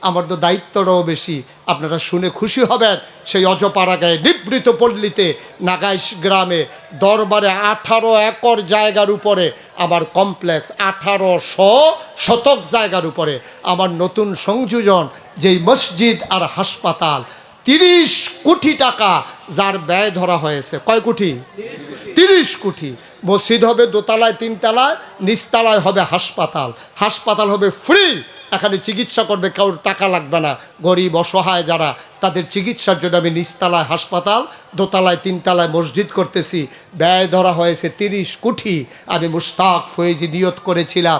আমার তো দায়িত্বটাও বেশি। আপনারা শুনে খুশি হবেন, সেই অজপাড়া গায়ে নিবৃত পল্লীতে নাগাইশ গ্রামে দরবারে 18 একর জায়গার উপরে আমার কমপ্লেক্স, 1800 শতক জায়গার উপরে আমার নতুন সংযোজন, যেই মসজিদ আর হাসপাতাল, 30 কোটি টাকা যার ব্যয় ধরা হয়েছে। কয় কোটি? 30 কোটি। মসজিদ হবে দোতলায় 3 তলায়, নিচতলায় হবে হাসপাতাল। হাসপাতাল হবে ফ্রি, এখানে চিকিৎসা করবে, কারোর টাকা লাগবে না। গরিব অসহায় যারা, তাদের চিকিৎসার জন্য আমি নিচতলায় হাসপাতাল, দোতলায় 3 তলায় মসজিদ করতেছি। ব্যয় ধরা হয়েছে 30 কোটি। আমি মুশতাক ফয়েজি নিয়ত করেছিলাম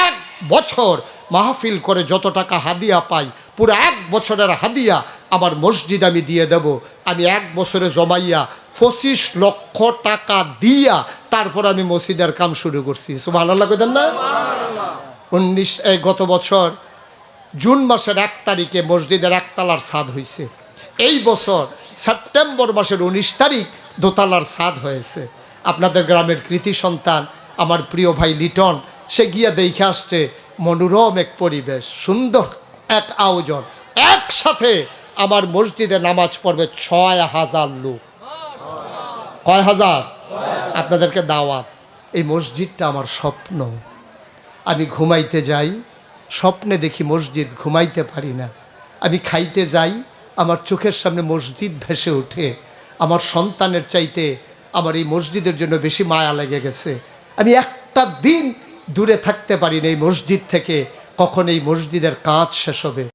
1 বছর মাহফিল করে যত টাকা হাদিয়া পাই, পুরো 1 বছরের হাদিয়া আমার মসজিদ আমি দিয়ে দেব। আমি 1 বছরে জমাইয়া 25 লক্ষ টাকা দিয়া তারপর আমি মসজিদের কাম শুরু করছি। সুবহানাল্লাহ কইতেন না? গত বছর জুন মাসের 1 তারিখে মসজিদের 1 তলার ছাদ হয়েছে। এই বছর সেপ্টেম্বর মাসের 19 তারিখ দোতলার ছাদ হয়েছে। আপনাদের গ্রামের কৃতি সন্তান আমার প্রিয় ভাই লিটন, সে গিয়া দেখে আসছে মনোরম এক পরিবেশ, সুন্দর এক আয়োজন। একসাথে আমার মসজিদে নামাজ পড়বে 6000 লোক। কয় হাজার? আপনাদেরকে দাওয়াত। এই মসজিদটা আমার স্বপ্ন। আমি ঘুমাইতে যাই, স্বপ্নে দেখি মসজিদ, ঘুমাইতে পারি না। আমি খাইতে যাই, আমার চোখের সামনে মসজিদ ভেসে ওঠে। আমার সন্তানের চাইতে আমার এই মসজিদের জন্য বেশি মায়া লেগে গেছে। আমি একটা দিন দূরে থাকতে পারি না এই মসজিদ থেকে। কখন এই মসজিদের কাজ শেষ হবে?